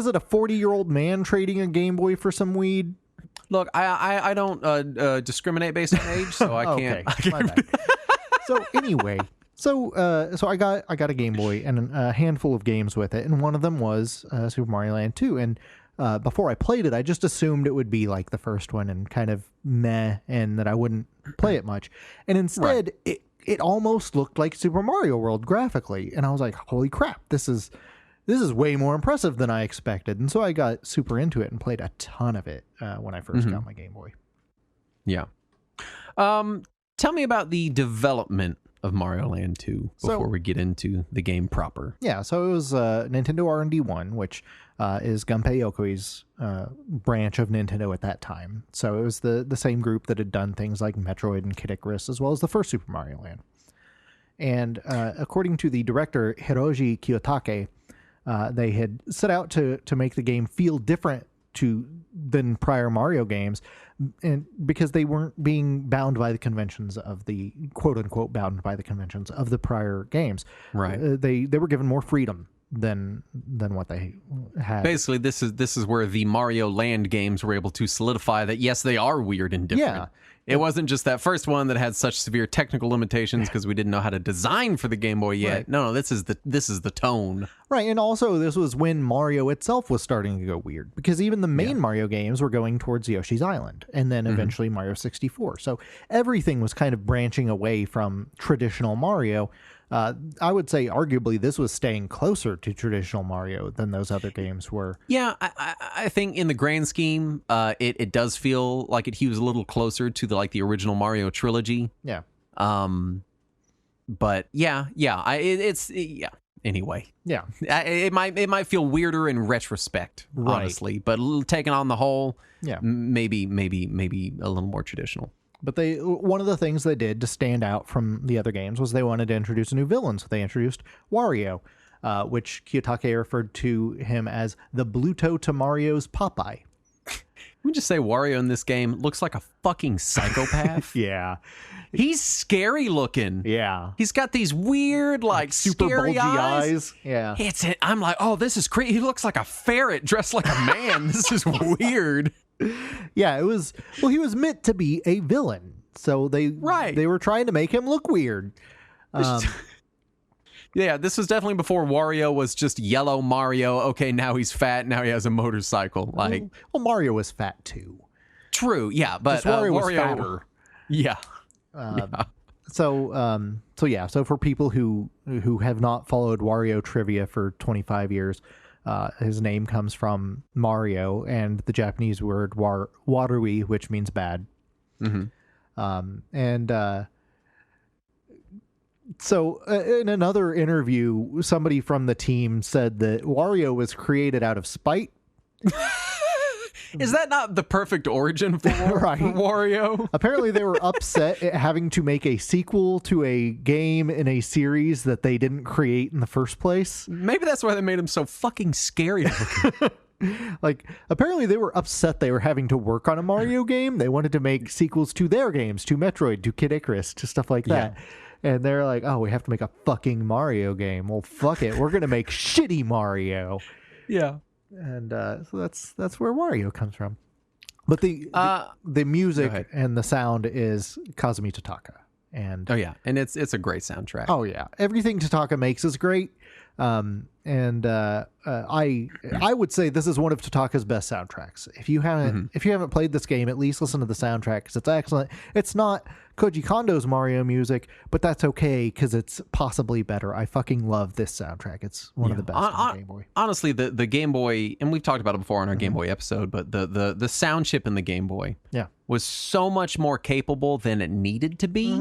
it a 40-year-old man trading a Game Boy for some weed? Look, I don't discriminate based on age, so I can't. Okay. My bad. So anyway. So I got a Game Boy and a handful of games with it, and one of them was Super Mario Land 2. And before I played it, I just assumed it would be like the first one and kind of meh, and that I wouldn't play it much. And instead, it almost looked like Super Mario World graphically, and I was like, "Holy crap! This is way more impressive than I expected." And so I got super into it and played a ton of it when I first got my Game Boy. Yeah. Tell me about the development of Mario Land 2 before we get into the game proper. Yeah, so it was Nintendo R&D 1, which is Gunpei Yokoi's branch of Nintendo at that time. So it was the same group that had done things like Metroid and Kid Icarus, as well as the first Super Mario Land. And according to the director Hiroji Kiyotake, they had set out to make the game feel different than prior Mario games, and because they weren't being bound by the conventions of the quote unquote bound by the conventions of the prior games. Right. They were given more freedom than what they had. Basically, this is where the Mario Land games were able to solidify that yes, they are weird and different. Yeah. It wasn't just that first one that had such severe technical limitations because we didn't know how to design for the Game Boy yet. Right. No, this is the tone. Right, and also this was when Mario itself was starting to go weird, because even the main Mario games were going towards Yoshi's Island, and then eventually Mario 64. So everything was kind of branching away from traditional Mario. I would say arguably this was staying closer to traditional Mario than those other games were. Yeah, I think in the grand scheme, it does feel like it hews a little closer to the original Mario trilogy. Yeah. But it's anyway. Yeah. It might feel weirder in retrospect, honestly, but taken on the whole, maybe a little more traditional. But one of the things they did to stand out from the other games was they wanted to introduce a new villain. So they introduced Wario, which Kiyotake referred to him as the Bluto to Mario's Popeye. Let me just say Wario in this game looks like a fucking psychopath. Yeah. He's scary looking. Yeah. He's got these weird, super bulgy scary eyes. Yeah. I'm like, oh, this is creepy. He looks like a ferret dressed like a man. This is weird. Yeah, it was. Well, he was meant to be a villain, so they were trying to make him look weird. Yeah, this was definitely before Wario was just yellow Mario. Okay, now he's fat. Now he has a motorcycle. Like, well, Mario was fat too. True, yeah, but Wario was fatter. Yeah. So for people who have not followed Wario trivia for 25 years, his name comes from Mario and the Japanese word warui, which means bad. So in another interview, somebody from the team said that Wario was created out of spite. Is that not the perfect origin for Wario? Apparently they were upset at having to make a sequel to a game in a series that they didn't create in the first place. Maybe that's why they made him so fucking scary looking. Like, apparently they were upset they were having to work on a Mario game. They wanted to make sequels to their games, to Metroid, to Kid Icarus, to stuff like that. Yeah. And they're like, oh, we have to make a fucking Mario game. Well, fuck it. We're going to make shitty Mario. Yeah. And so that's where Wario comes from. But the music and the sound is Kazumi Totaka. And and it's a great soundtrack. Oh yeah, everything Totaka makes is great. I would say this is one of Totaka's best soundtracks. If you haven't played this game, at least listen to the soundtrack because it's excellent. It's not Koji Kondo's Mario music, but that's okay because it's possibly better. I fucking love this soundtrack. It's one of the best on Game Boy. Honestly, the Game Boy, and we've talked about it before on our Game Boy episode, but the sound chip in the Game Boy was so much more capable than it needed to be.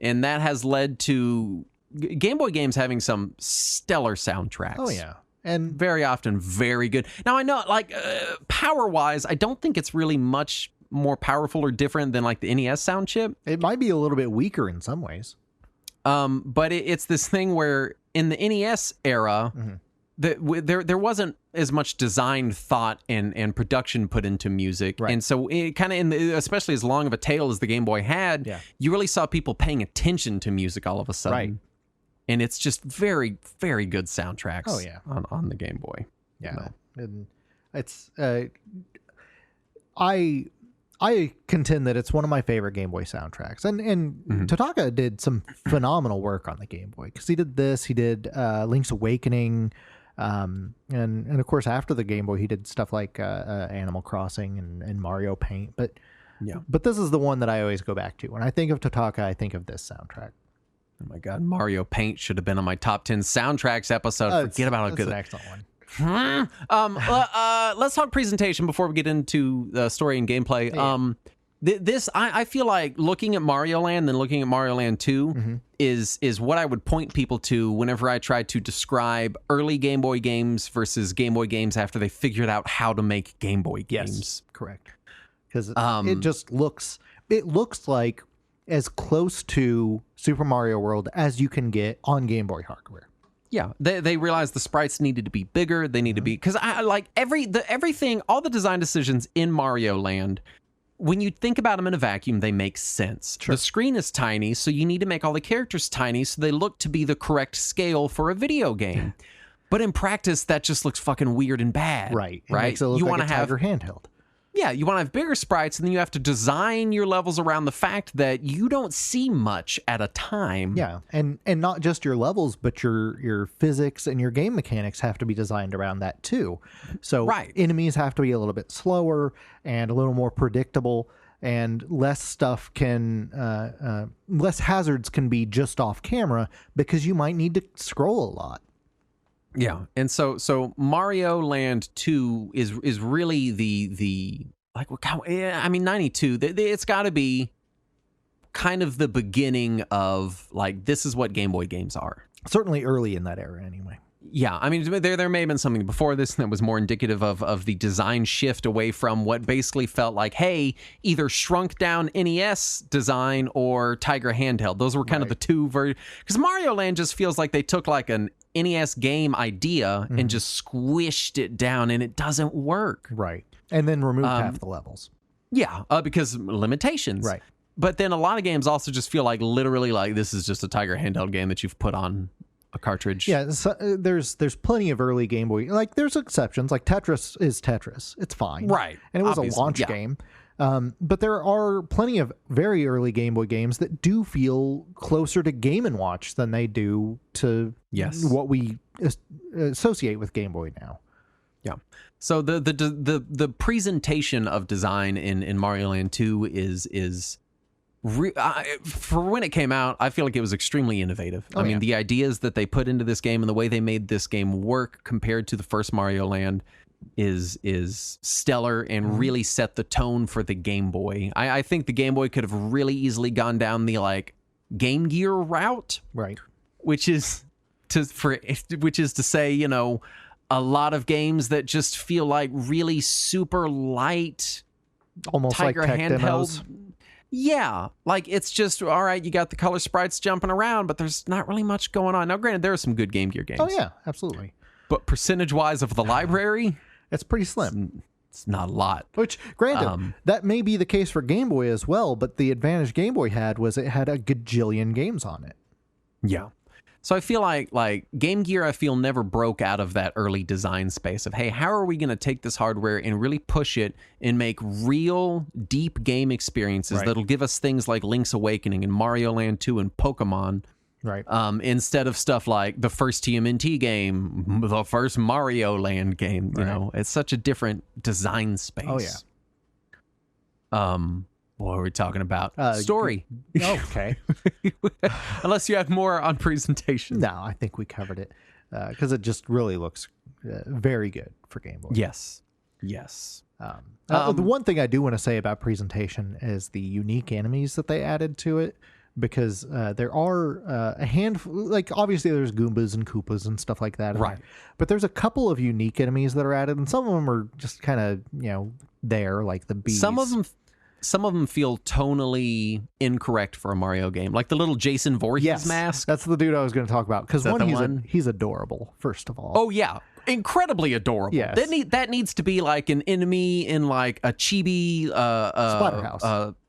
And that has led to Game Boy games having some stellar soundtracks. Oh, yeah. And very often very good. Now, I know, like, power-wise, I don't think it's really much more powerful or different than, like, the NES sound chip. It might be a little bit weaker in some ways. But it's this thing where in the NES era, there wasn't as much design thought and production put into music. Right. And so it kind of, especially as long of a tail as the Game Boy had, you really saw people paying attention to music all of a sudden. Right. And it's just very, very good soundtracks on the Game Boy. Yeah. And it's, I contend that it's one of my favorite Game Boy soundtracks. And Totaka did some phenomenal work on the Game Boy because he did this, he did Link's Awakening, and of course after the Game Boy he did stuff like Animal Crossing and Mario Paint. But this is the one that I always go back to. When I think of Totaka, I think of this soundtrack. Oh my God, Mario Paint should have been on my top 10 soundtracks episode. Forget about how good. That's an excellent one. Let's talk presentation before we get into the story and gameplay. I feel like looking at Mario Land and looking at Mario Land 2 is what I would point people to whenever I try to describe early Game Boy games versus Game Boy games after they figured out how to make Game Boy games. Yes, correct. Because it just looks like as close to Super Mario World as you can get on Game Boy hardware. Yeah, they realized the sprites needed to be bigger. They need to be, because I like everything, all the design decisions in Mario Land. When you think about them in a vacuum, they make sense. Sure. The screen is tiny, so you need to make all the characters tiny so they look to be the correct scale for a video game. But in practice, that just looks fucking weird and bad. Right. It makes it look like a Tiger handheld. Yeah, you want to have bigger sprites, and then you have to design your levels around the fact that you don't see much at a time. Yeah, and not just your levels, but your physics and your game mechanics have to be designed around that too. So enemies have to be a little bit slower and a little more predictable, and less hazards can be just off camera because you might need to scroll a lot. Yeah, and so Mario Land 2 is really the like, I mean, 92. It's got to be kind of the beginning of, like, this is what Game Boy games are. Certainly early in that era, anyway. Yeah, I mean, there may have been something before this that was more indicative of the design shift away from what basically felt like, hey, either shrunk down NES design or Tiger handheld. Those were kind of the two because Mario Land just feels like they took like an NES game idea and just squished it down, and it doesn't work. Right. And then removed half the levels. Yeah, because limitations. Right. But then a lot of games also just feel like literally like this is just a Tiger handheld game that you've put on a cartridge. Yeah, so, there's plenty of early Game Boy. Like, there's exceptions. Like, Tetris is Tetris. It's fine. Right. And it was Obviously, a launch game. But there are plenty of very early Game Boy games that do feel closer to Game & Watch than they do to what we associate with Game Boy now. Yeah. So the presentation of design in Mario Land 2 is for when it came out, I feel like it was extremely innovative. I mean, the ideas that they put into this game and the way they made this game work compared to the first Mario Land is stellar and really set the tone for the Game Boy. I think the Game Boy could have really easily gone down the like Game Gear route, right? Which is to say, you know, a lot of games that just feel like really super light, almost Tiger like tech handheld. demos. Yeah, like it's just all right. You got the color sprites jumping around, but there's not really much going on. Now, granted, there are some good Game Gear games. Oh yeah, absolutely. But percentage-wise of the library, it's pretty slim. It's not a lot. Which, granted, that may be the case for Game Boy as well, but the advantage Game Boy had was it had a gajillion games on it. Yeah. So I feel like Game Gear, I feel, never broke out of that early design space of, hey, how are we going to take this hardware and really push it and make real deep game experiences that'll give us things like Link's Awakening and Mario Land 2 and Pokemon, right? Instead of stuff like the first TMNT game, the first Mario Land game. You know, it's such a different design space. Oh yeah. What are we talking about? Story. Okay. Unless you have more on presentation. No, I think we covered it because it just really looks very good for Game Boy. Yes. The one thing I do want to say about presentation is the unique enemies that they added to it, because there are a handful, like obviously there's Goombas and Koopas and stuff like that. Right. But there's a couple of unique enemies that are added, and some of them are just kind of, you know, there, like the bees. Some of them feel tonally incorrect for a Mario game, like the little Jason Voorhees mask. That's the dude I was going to talk about, because he's adorable, first of all. Oh yeah, incredibly adorable. Yes. That needs to be like an enemy in like a chibi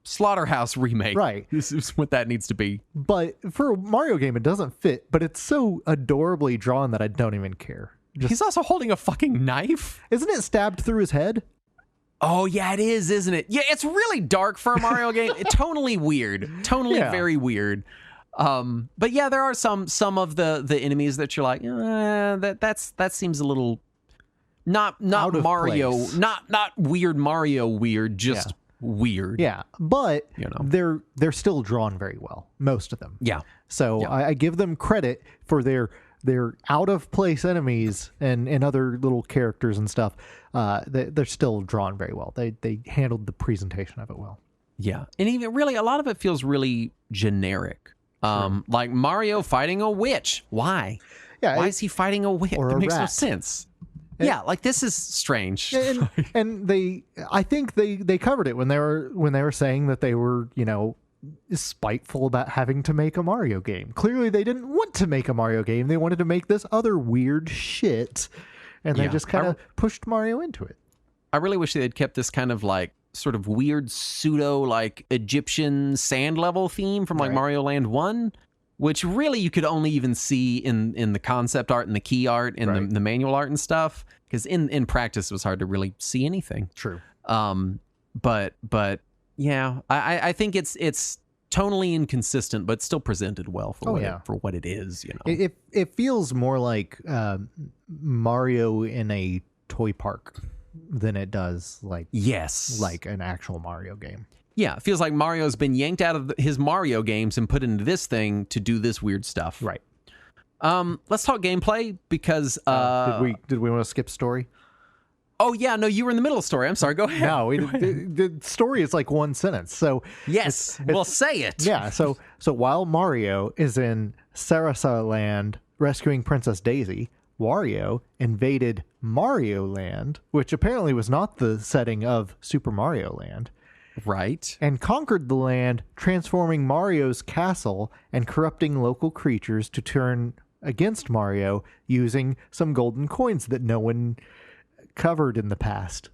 Slaughterhouse remake. Right. This is what that needs to be. But for a Mario game, it doesn't fit, but it's so adorably drawn that I don't even care. He's also holding a fucking knife. Isn't it stabbed through his head? Oh, yeah, it is, isn't it? Yeah, it's really dark for a Mario game. Tonally weird. Very weird. But yeah, there are some of the enemies that you're like, that seems a little not Mario, place. not weird Mario weird, just weird. Yeah, but you know, they're still drawn very well, most of them. Yeah. So I give them credit for their out of place enemies and other little characters and stuff. They're still drawn very well. They handled the presentation of it well. Yeah, and even really a lot of it feels really generic. Like Mario fighting a witch. Why? Yeah, why is he fighting a witch? Or it makes no rat. sense. Yeah, like this is strange. And I think they covered it when they were saying that they were, you know, spiteful about having to make a Mario game. Clearly they didn't want to make a Mario game. They wanted to make this other weird shit, and they just kind of pushed Mario into it. I really wish they had kept this kind of like sort of weird pseudo like Egyptian sand level theme from like Mario Land 1, which really you could only even see in the concept art and the key art and the manual art and stuff, because in practice it was hard to really see anything. True. But yeah, I think it's tonally inconsistent, but still presented well for what it is. You know, it feels more like Mario in a toy park than it does like an actual Mario game. Yeah, it feels like Mario's been yanked out of his Mario games and put into this thing to do this weird stuff. Right. Let's talk gameplay, because did we want to skip story? Oh yeah, no, you were in the middle of the story. I'm sorry. Go ahead. No, the story is like one sentence. So yes, we'll say it. Yeah. So while Mario is in Sarasa Land rescuing Princess Daisy, Wario invaded Mario Land, which apparently was not the setting of Super Mario Land. Right. And conquered the land, transforming Mario's castle and corrupting local creatures to turn against Mario using some golden coins that no one covered in the past.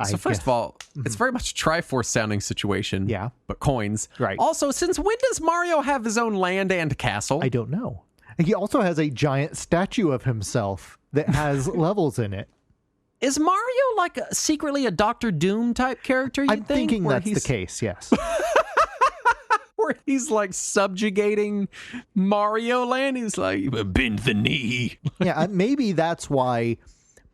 So first of all, it's very much a Triforce sounding situation. Yeah. But coins. Right. Also, since when does Mario have his own land and castle? I don't know. He also has a giant statue of himself that has levels in it. Is Mario like secretly a Doctor Doom type character? I'm thinking that's the case, yes. Where he's like subjugating Mario Land. He's like, bend the knee. Yeah, maybe that's why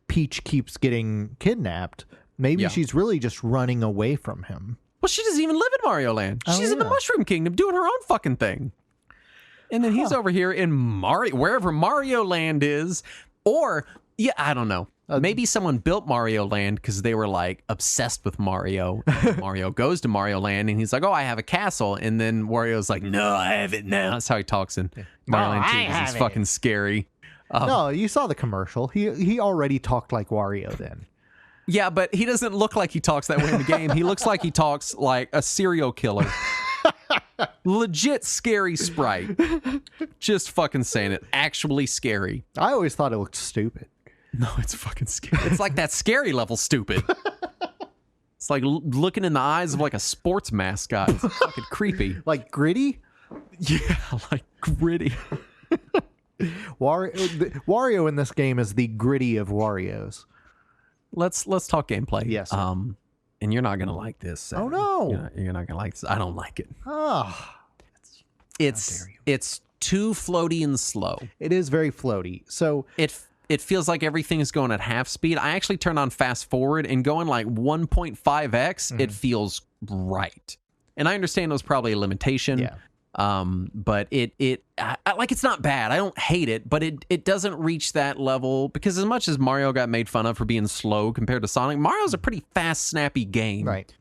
Peach keeps getting kidnapped. Maybe she's really just running away from him. Well, she doesn't even live in Mario Land. She's in the Mushroom Kingdom doing her own fucking thing. And then he's over here in wherever Mario Land is. Or, yeah, I don't know. Maybe someone built Mario Land because they were like obsessed with Mario. Mario goes to Mario Land and he's like, oh, I have a castle. And then Wario's like, no, I have it now. That's how he talks in Mario Land 2 because he's fucking scary. No, you saw the commercial. He already talked like Wario then. Yeah, but he doesn't look like he talks that way in the game. He looks like he talks like a serial killer. Legit scary sprite. Just fucking saying it. Actually scary. I always thought it looked stupid. No, it's fucking scary. It's like that scary level stupid. It's like looking in the eyes of like a sports mascot. It's fucking creepy. Like Gritty? Yeah, like Gritty. Wario in this game is the Gritty of Warios. Let's talk gameplay. Yes. And you're not gonna like this. Sam. Oh no, you're not gonna like this. I don't like it. It's too floaty and slow. It is very floaty. So it feels like everything is going at half speed. I actually turned on fast forward and going like 1.5x. It feels right. And I understand it was probably a limitation. Yeah. But it's not bad. I don't hate it, but it doesn't reach that level because as much as Mario got made fun of for being slow compared to Sonic, Mario's a pretty fast, snappy game. Right.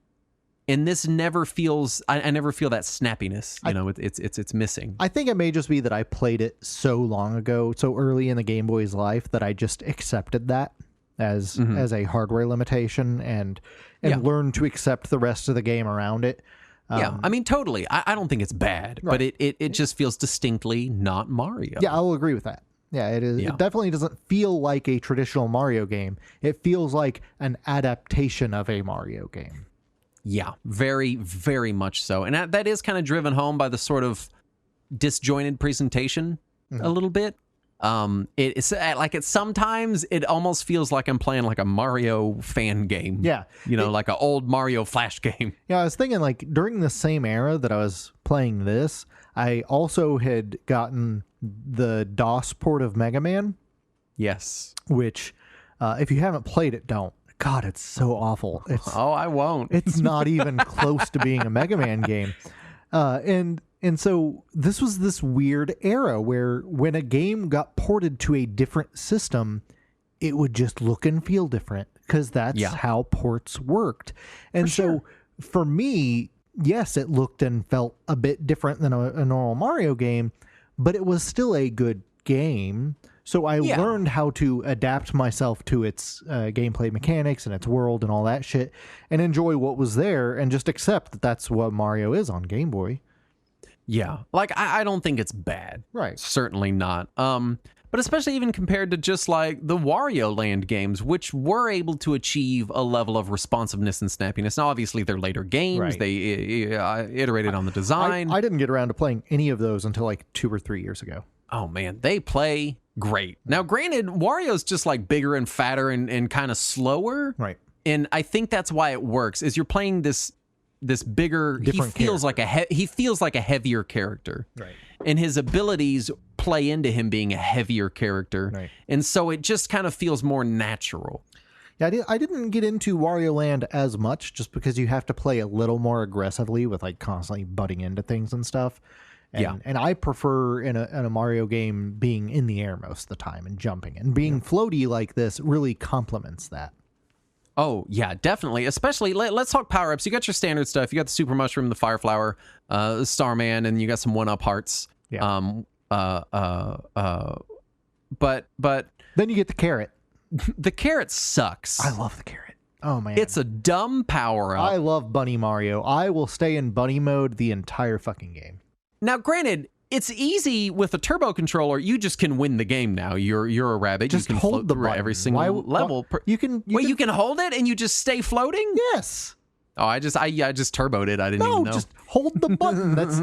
And this never feels, I never feel that snappiness, it's missing. I think it may just be that I played it so long ago, so early in the Game Boy's life that I just accepted that as a hardware limitation and learned to accept the rest of the game around it. Yeah, I mean, totally. I don't think it's bad, but it just feels distinctly not Mario. Yeah, I will agree with that. Yeah, it is. Yeah. It definitely doesn't feel like a traditional Mario game. It feels like an adaptation of a Mario game. Yeah, very, very much so. And that is kind of driven home by the sort of disjointed presentation a little bit. It's like sometimes it almost feels like I'm playing like a Mario fan game. Yeah. Like an old Mario Flash game. Yeah, I was thinking like during the same era that I was playing this, I also had gotten the DOS port of Mega Man. Yes. Which, if you haven't played it, don't. God, it's so awful. I won't. It's not even close to being a Mega Man game. And so this was this weird era where when a game got ported to a different system, it would just look and feel different because that's how ports worked. And for me, yes, it looked and felt a bit different than a normal Mario game, but it was still a good game. So I learned how to adapt myself to its gameplay mechanics and its world and all that shit and enjoy what was there and just accept that that's what Mario is on Game Boy. Yeah. Like, I don't think it's bad. Right. Certainly not. But especially even compared to just like the Wario Land games, which were able to achieve a level of responsiveness and snappiness. Now, obviously, they're later games. Right. They iterated on the design. I didn't get around to playing any of those until like 2 or 3 years ago. Oh, man. They play great. Now, granted, Wario's just like bigger and fatter and kind of slower. Right. And I think that's why it works, is you're playing this bigger, different he feels like a heavier character. Right. And his abilities play into him being a heavier character. Right. And so it just kind of feels more natural. Yeah, I didn't get into Wario Land as much just because you have to play a little more aggressively with like constantly butting into things and stuff. And I prefer in a Mario game being in the air most of the time and jumping, and being floaty like this really complements that. Oh, yeah, definitely. Especially, let's talk power-ups. You got your standard stuff. You got the Super Mushroom, the Fire Flower, the Starman, and you got some 1-up hearts. Yeah. But then you get the carrot. The carrot sucks. I love the carrot. Oh, man. It's a dumb power-up. I love Bunny Mario. I will stay in bunny mode the entire fucking game. Now, granted, it's easy with a turbo controller. You just can win the game now. You're a rabbit. Just you can hold float the through button. every single level. You can hold it and you just stay floating? Yes. Oh, I just turboed it. I didn't even know. Just hold the button. That's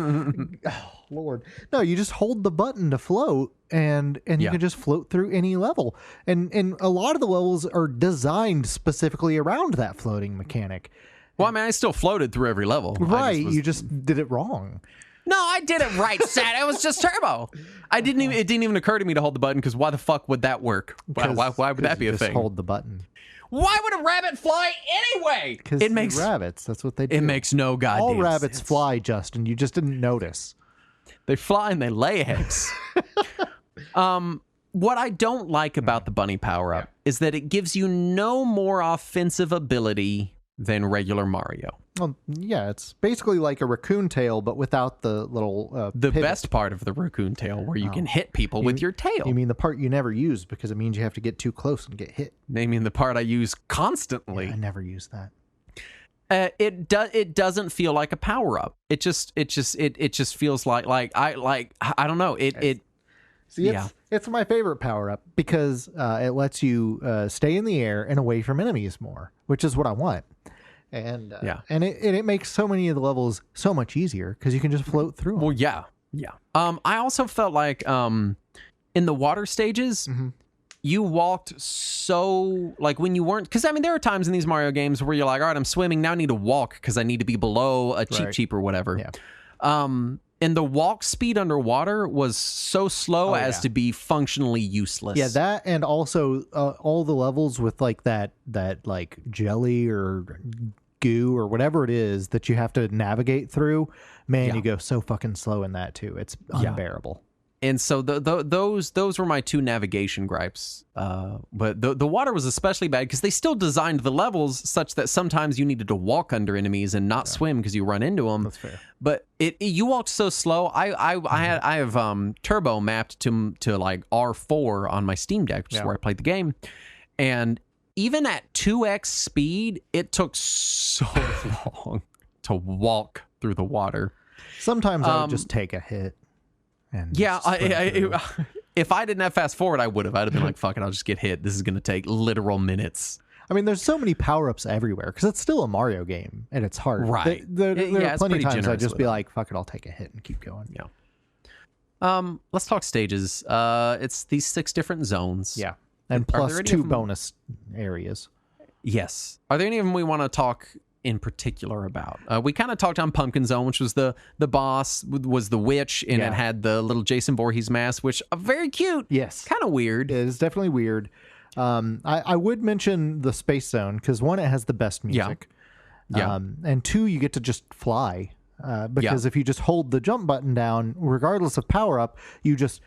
Lord. No, you just hold the button to float, and you can just float through any level. And a lot of the levels are designed specifically around that floating mechanic. Well, I mean, I still floated through every level. Right, you just did it wrong. No, I did it right, Sat. It was just turbo. It didn't even occur to me to hold the button, because why the fuck would that work? Why would that be a thing? Hold the button. Why would a rabbit fly anyway? Because rabbits. That's what they do. It makes no goddamn sense. All rabbits fly, Justin. You just didn't notice. They fly and they lay eggs. What I don't like about the bunny power-up is that it gives you no more offensive ability than regular Mario. Well, yeah, it's basically like a raccoon tail, but without the little The pivot. best part of the raccoon tail, where you can hit people with your tail. You mean the part you never use because it means you have to get too close and get hit. Naming the part I use constantly. I never use that. It doesn't feel like a power-up. It just feels like I don't know. See, it's my favorite power up because it lets you stay in the air and away from enemies more, which is what I want. And and it makes so many of the levels so much easier because you can just float through them. Well, yeah. I also felt like in the water stages, you walked so, like, when you weren't, because I mean there are times in these Mario games where you're like, all right, I'm swimming, now I need to walk because I need to be below a cheap or whatever. And the walk speed underwater was so slow as to be functionally useless. Yeah, that, and also all the levels with like that like jelly or goo or whatever it is that you have to navigate through. Man, you go so fucking slow in that too. It's unbearable. And so those were my two navigation gripes. But the water was especially bad because they still designed the levels such that sometimes you needed to walk under enemies and not swim because you run into them. That's fair. But you walked so slow. I have turbo mapped to like R4 on my Steam Deck, which is where I played the game. And even at 2x speed, it took so long to walk through the water. Sometimes I would just take a hit. And if I didn't have fast forward, I would have. I'd have been like, fuck it, I'll just get hit. This is going to take literal minutes. I mean, there's so many power-ups everywhere because it's still a Mario game and it's hard. Right. There are plenty of times I'd just be like, fuck it, I'll take a hit and keep going. Yeah. Let's talk stages. It's these 6 different zones. Yeah. And plus 2 bonus areas. Yes. Are there any of them we want to talk in particular about? We kind of talked on Pumpkin Zone, which was the boss, was the witch, and it had the little Jason Voorhees mask, which very cute. Yes. Kind of weird. It is definitely weird. I would mention the Space Zone because 1, it has the best music. Yeah. And 2, you get to just fly. Because if you just hold the jump button down, regardless of power up, you just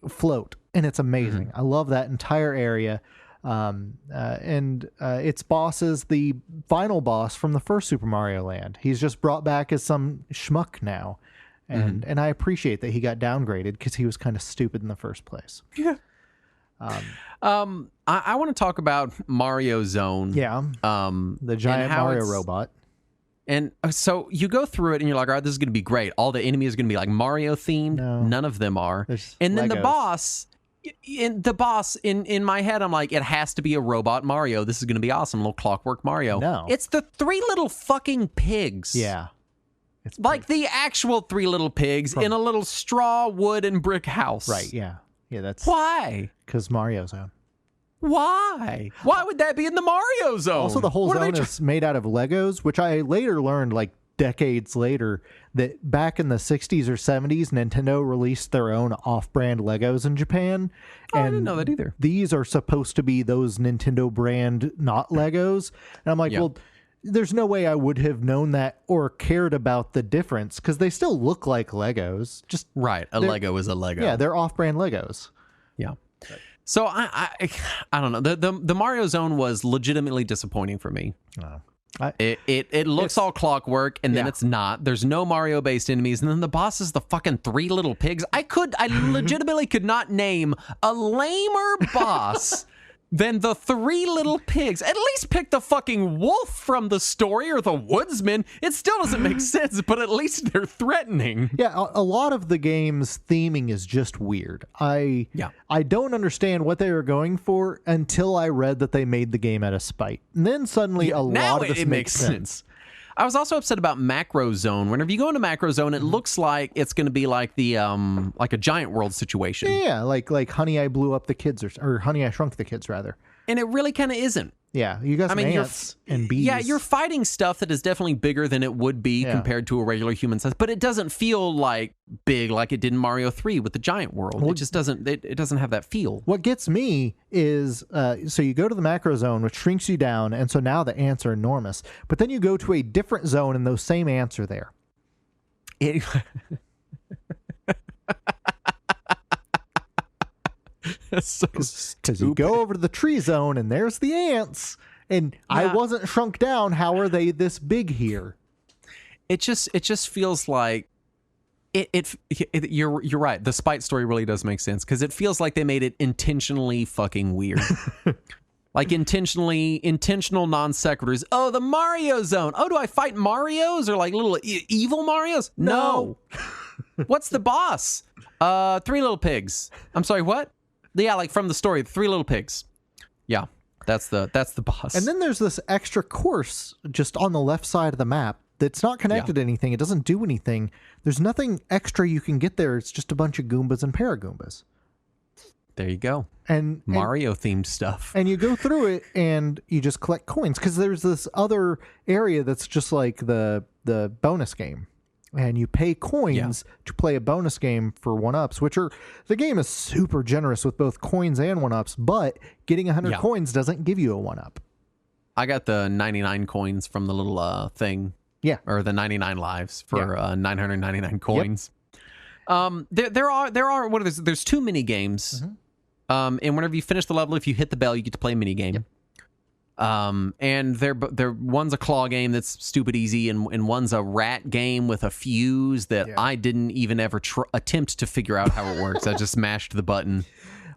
float, and it's amazing. I love that entire area. Its boss is the final boss from the first Super Mario Land. He's just brought back as some schmuck now, and I appreciate that he got downgraded because he was kind of stupid in the first place. Yeah. I want to talk about Mario Zone. Yeah. The giant Mario robot. And so you go through it and you're like, all right, this is going to be great. All the enemies are going to be like Mario themed. No. None of them are. And then the boss, in my head, I'm like, it has to be a robot Mario. This is going to be awesome. Little Clockwork Mario. No. It's the 3 little fucking pigs. Yeah. It's like the actual 3 little pigs in a little straw, wood, and brick house. Right. Yeah. Yeah. That's why? Because Mario Zone. Why? Why would that be in the Mario Zone? Also, the whole zone is made out of Legos, which I later learned, like decades later, that back in the 60s or 70s, Nintendo released their own off-brand Legos in Japan. And I didn't know that either. These are supposed to be those Nintendo brand, not Legos. And I'm like, well, there's no way I would have known that or cared about the difference because they still look like Legos. Just right. A Lego is a Lego. Yeah, they're off-brand Legos. Yeah. So I don't know. The Mario Zone was legitimately disappointing for me. It looks all clockwork, and then it's not. There's no Mario based enemies, and then the boss is the fucking 3 little pigs. I legitimately could not name a lamer boss than the 3 little pigs. At least pick the fucking wolf from the story or the woodsman. It still doesn't make sense, but at least they're threatening. Yeah, a lot of the game's theming is just weird. I don't understand what they were going for until I read that they made the game out of spite. And then suddenly lot of this makes sense. I was also upset about Macro Zone. Whenever you go into Macro Zone, it looks like it's going to be like the like a Giant World situation. Yeah, like Honey, I Blew Up the Kids, or Honey, I Shrunk the Kids, rather. And it really kind of isn't. Yeah, you got some ants and bees. Yeah, you're fighting stuff that is definitely bigger than it would be compared to a regular human size, but it doesn't feel like big like it did in Mario 3 with the Giant World. It just doesn't. It doesn't have that feel. What gets me is so you go to the Macro Zone, which shrinks you down, and so now the ants are enormous. But then you go to a different zone, and those same ants are there. That's so Because you go over to the tree zone and there's the ants, and I wasn't shrunk down. How are they this big here? It just feels like you're right. The Spite story really does make sense because it feels like they made it intentionally fucking weird. Like intentional non sequiturs. Oh, the Mario Zone. Oh, do I fight Marios or like little evil Marios? No. What's the boss? 3 Little Pigs. I'm sorry, what? Yeah, like from the story, 3 Little Pigs. Yeah, that's the boss. And then there's this extra course just on the left side of the map that's not connected to anything. It doesn't do anything. There's nothing extra you can get there. It's just a bunch of Goombas and Paragoombas. There you go. And Mario themed stuff. And you go through it and you just collect coins because there's this other area that's just like the bonus game. And you pay coins to play a bonus game for 1-ups, the game is super generous with both coins and 1-ups, but getting 100 coins doesn't give you a 1-up. I got the 99 coins from the little thing. Yeah. Or the 99 lives for 999 coins. Yep. There are there's 2 mini games. Mm-hmm. And whenever you finish the level, if you hit the bell, you get to play a mini game. Yep. And they're one's a claw game that's stupid easy, and one's a rat game with a fuse that I didn't even ever attempt to figure out how it works. I just mashed the button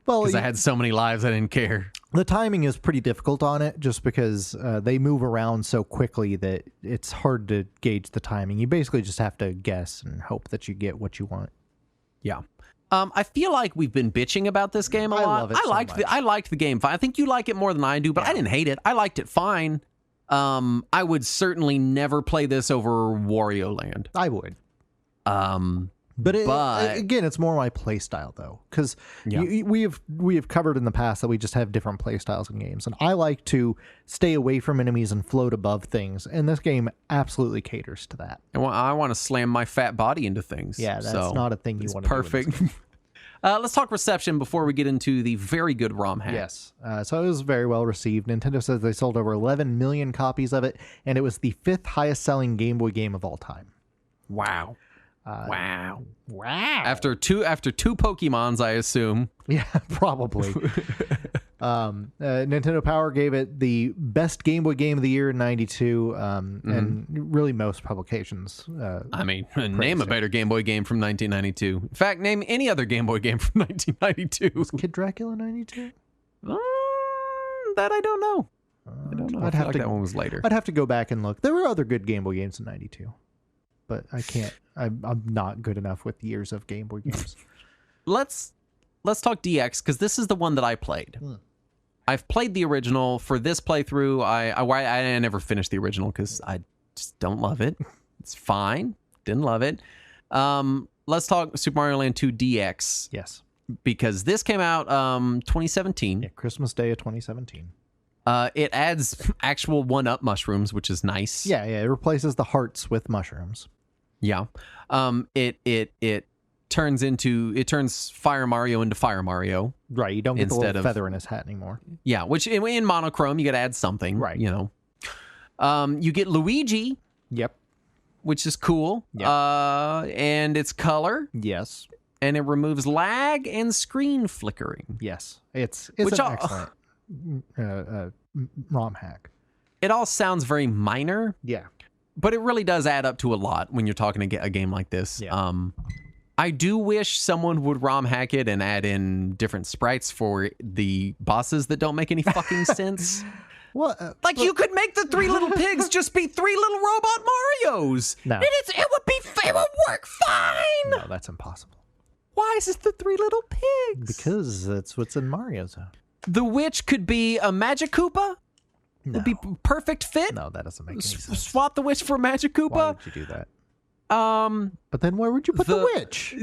because I had so many lives I didn't care. The timing is pretty difficult on it just because they move around so quickly that it's hard to gauge the timing. You basically just have to guess and hope that you get what you want. Yeah. I feel like we've been bitching about this game a lot. Love it I liked the game. I think you like it more than I do, but I didn't hate it. I liked it fine. I would certainly never play this over Wario Land. I would. But again, it's more my play style though, because we have covered in the past that we just have different play styles in games, and I like to stay away from enemies and float above things, and this game absolutely caters to that. And I want to slam my fat body into things. Yeah, that's not a thing you want to do. Perfect. Let's talk reception before we get into the very good ROM hack. Yes. So it was very well received. Nintendo says they sold over 11 million copies of it, and it was the 5th highest selling Game Boy game of all time. Wow. Wow. After two Pokemons, I assume. Yeah, probably. Nintendo Power gave it the best Game Boy game of the year in 92, and really most publications. Name a better Game Boy game from 1992. In fact, name any other Game Boy game from 1992. Was Kid Dracula 92? That I don't know. I don't know. That one was later. I'd have to go back and look. There were other good Game Boy games in 92. But I can't. I'm not good enough with years of Game Boy games. Let's talk DX because this is the one that I played. I've played the original. For this playthrough, I never finished the original because I just don't love it. It's fine. Didn't love it. Let's talk Super Mario Land 2 DX. Yes, because this came out 2017. Yeah, Christmas Day of 2017. It adds actual 1-up mushrooms, which is nice. Yeah. It replaces the hearts with mushrooms. Yeah. It turns Fire Mario into Fire Mario. Right. You don't get the little feather in his hat anymore. Yeah. Which in monochrome, you got to add something. Right. You know. You get Luigi. Yep. Which is cool. Yep. And it's color. Yes. And it removes lag and screen flickering. Yes. It's an excellent ROM hack. It all sounds very minor. Yeah. But it really does add up to a lot when you're talking to a game like this. Yeah. I do wish someone would ROM hack it and add in different sprites for the bosses that don't make any fucking sense. What? You could make the 3 Little Pigs just be 3 little robot Marios. No. And it would work fine. No, that's impossible. Why is it the 3 Little Pigs? Because that's what's in Mario Zone. The witch could be a Magic Koopa, It would be perfect fit. No, that doesn't make any sense. Swap the witch for a Magic Why Koopa. would you do that? But then where would you put the witch?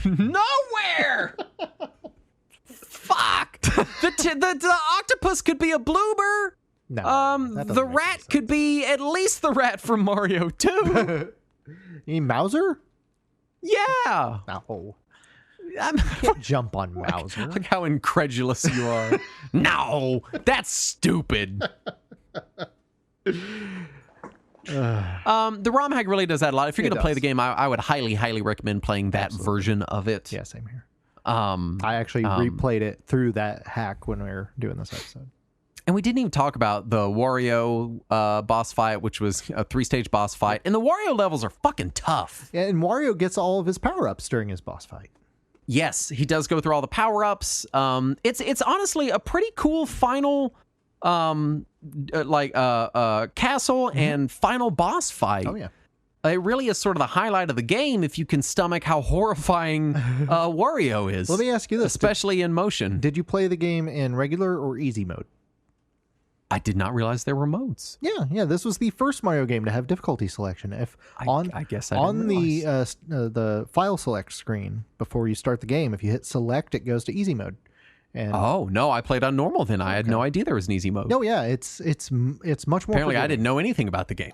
Nowhere. Fuck. The octopus could be a bloober. No. The rat could be at least the rat from Mario 2. You mean Mauser? Yeah. No. You can't jump on Mauser. Look how incredulous you are. No, that's stupid. The ROM hack really does that a lot. If you're going to play the game, I would highly, highly recommend playing that version of it. Yeah, same here. I actually replayed it through that hack when we were doing this episode. And we didn't even talk about the Wario boss fight, which was a 3-stage boss fight. And the Wario levels are fucking tough. Yeah, and Wario gets all of his power-ups during his boss fight. Yes, he does go through all the power-ups. It's honestly a pretty cool final castle and final boss fight. Oh, yeah. It really is sort of the highlight of the game if you can stomach how horrifying Wario is. Let me ask you this. Especially in motion. Did you play the game in regular or easy mode? I did not realize there were modes. Yeah. This was the first Mario game to have difficulty selection. I guess I didn't realize. The file select screen before you start the game, if you hit select, it goes to easy mode. And oh no, I played on normal then. I had no idea there was an easy mode. No, yeah, it's much more. Apparently, I didn't know anything about the game.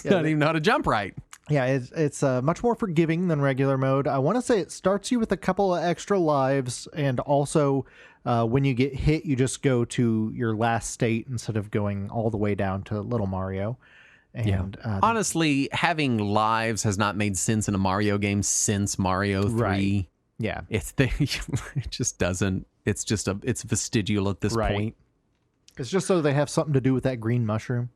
Not even know how to jump right. Yeah, it's much more forgiving than regular mode. I want to say it starts you with a couple of extra lives, and also when you get hit, you just go to your last state instead of going all the way down to Little Mario. And honestly, having lives has not made sense in a Mario game since Mario 3. Right. Yeah, it just doesn't. It's vestigial at this point. It's just so they have something to do with that green mushroom.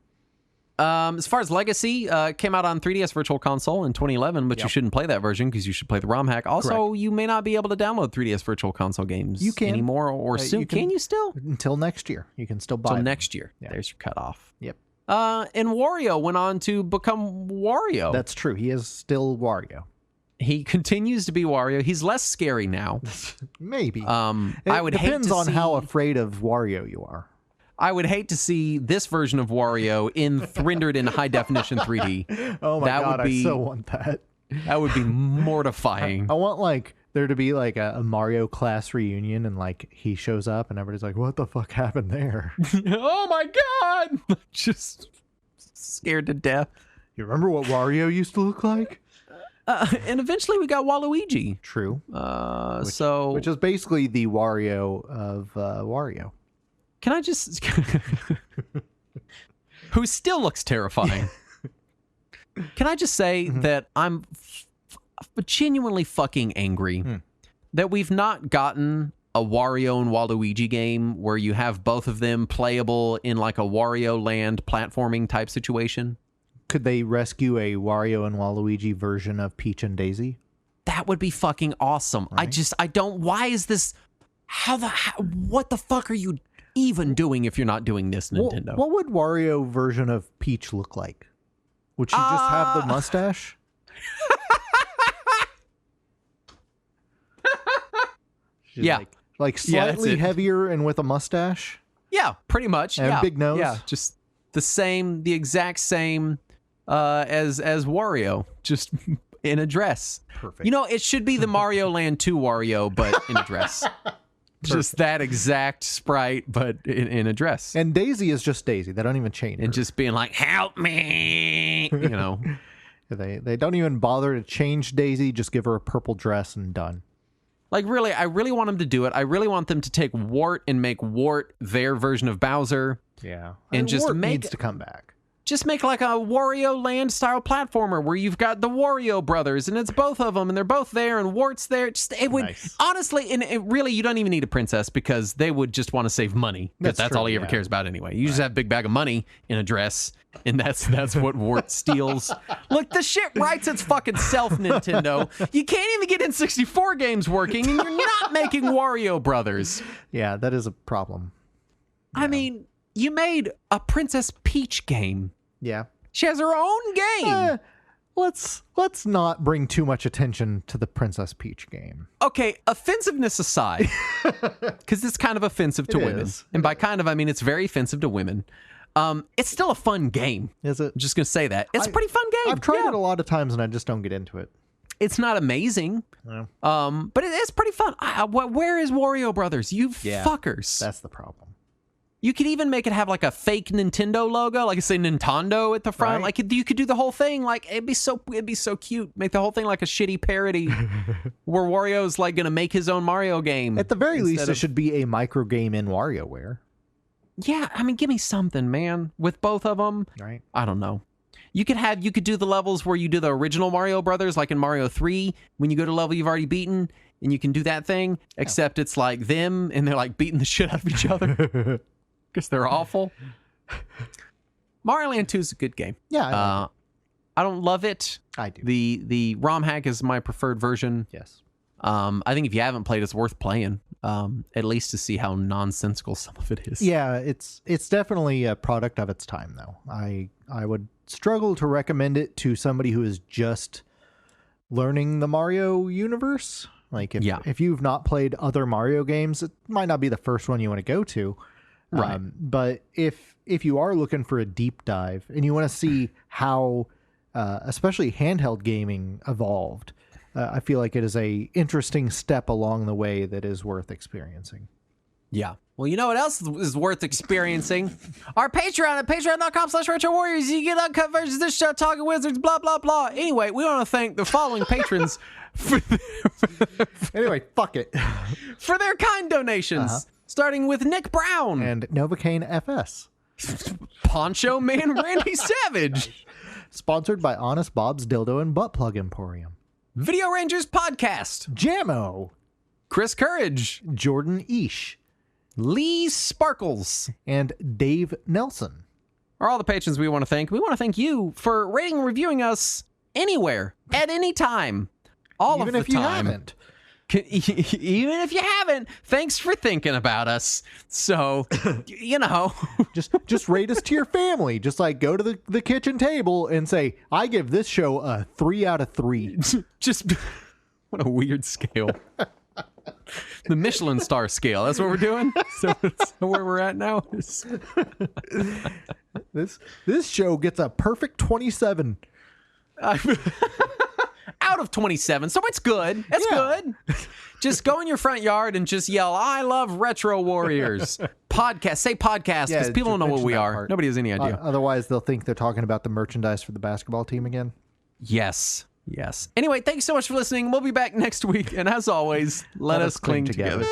As far as Legacy, came out on 3DS Virtual Console in 2011, but you shouldn't play that version because you should play the ROM hack. Also, you may not be able to download 3DS Virtual Console games anymore or soon. Can you still? Until next year. You can still buy them. Until next year. Yeah. There's your cutoff. Yep. And Wario went on to become Wario. That's true. He is still Wario. He continues to be Wario. He's less scary now. Maybe. I would hate to depends on how afraid of Wario you are. I would hate to see this version of Wario rendered in high definition 3D. Oh my God, I so want that. That would be mortifying. I want there to be a Mario class reunion and he shows up and everybody's like, what the fuck happened there? Oh my God. Just scared to death. You remember what Wario used to look like? And eventually we got Waluigi. True. Which is basically the Wario of Wario. Can I just... Who still looks terrifying. Can I just say that I'm genuinely fucking angry that we've not gotten a Wario and Waluigi game where you have both of them playable in a Wario Land platforming type situation. Could they rescue a Wario and Waluigi version of Peach and Daisy? That would be fucking awesome. Right? Why is this, what the fuck are you even doing if you're not doing this, Nintendo? What would Wario version of Peach look like? Would she just have the mustache? She's slightly heavier and with a mustache? Yeah, pretty much. And a big nose? Yeah, just the exact same as Wario, just in a dress. Perfect. It should be the Mario Land 2 Wario, but in a dress. Just that exact sprite, but in a dress. And Daisy is just Daisy. They don't even change her. And just being like, help me, They don't even bother to change Daisy, just give her a purple dress and done. Really, I really want them to do it. I really want them to take Wart and make Wart their version of Bowser. Yeah. And just Wart needs to come back. Just make a Wario Land style platformer where you've got the Wario brothers and it's both of them and they're both there and Wart's there. It would honestly, and really, you don't even need a princess because they would just want to save money. That's all he ever cares about anyway. You just have a big bag of money in a dress, and that's what Wart steals. Look, the shit writes its fucking self, Nintendo. You can't even get N64 games working, and you're not making Wario brothers. Yeah, that is a problem. Yeah. I mean, you made a Princess Peach game. Yeah. She has her own game. Let's not bring too much attention to the Princess Peach game. Okay, offensiveness aside, because it's kind of offensive to women. And by kind of, I mean it's very offensive to women. It's still a fun game. Is it? I'm just gonna say that it's a pretty fun game. I've tried it a lot of times and I just don't get into it. It's not amazing, Yeah. but it is pretty fun. Where is Wario Brothers? You fuckers. That's the problem. You could even make it have like a fake Nintendo logo, like say Nintendo at the front. Right. Like you could do the whole thing. Like it'd be so cute. Make the whole thing like a shitty parody where Wario's like gonna make his own Mario game. At the very least, it should be a micro game in WarioWare. Yeah, I mean, give me something, man. With both of them, Right. I don't know. You could do the levels where you do the original Mario Brothers, like in Mario 3, when you go to a level you've already beaten, and you can do that thing, except it's like them, and they're like beating the shit out of each other. Because they're awful. Mario Land 2 is a good game. Yeah. I don't love it. I do. The ROM hack is my preferred version. Yes. I think if you haven't played, it's worth playing, at least to see how nonsensical some of it is. Yeah, it's definitely a product of its time, though. I would struggle to recommend it to somebody who is just learning the Mario universe. Like, if you've not played other Mario games, it might not be the first one you want to go to. Right. But if you are looking for a deep dive and you want to see how, especially handheld gaming evolved, I feel like it is a interesting step along the way that is worth experiencing. Yeah. Well, you know what else is worth experiencing? Our Patreon at patreon.com/RetroWarriors. You get uncut versions of this show, Talking Wizards, blah, blah, blah. Anyway, we want to thank the following patrons Anyway, fuck it. for their kind donations. Starting with Nick Brown. And Novocaine FS. Poncho Man Randy Savage. Sponsored by Honest Bob's Dildo and Butt Plug Emporium. Video Rangers Podcast. Jammo. Chris Courage. Jordan Ish. Lee Sparkles. And Dave Nelson. Are all the patrons we want to thank. We want to thank you for rating and reviewing us anywhere, at any time. All Even of the if you time. haven't. Even if you haven't, thanks for thinking about us. So, just rate us to your family. Just like go to the kitchen table and say, I give this show a 3 out of 3. Just what a weird scale. The Michelin star scale. That's what we're doing. So where we're at now is this show gets a perfect 27. Out of 27, so it's good. It's good. Just go in your front yard and just yell, I love Retro Warriors. Podcast. Say podcast, because people don't know what we are. Part. Nobody has any idea. Otherwise, they'll think they're talking about the merchandise for the basketball team again. Yes. Anyway, thanks so much for listening. We'll be back next week. And as always, let us cling together.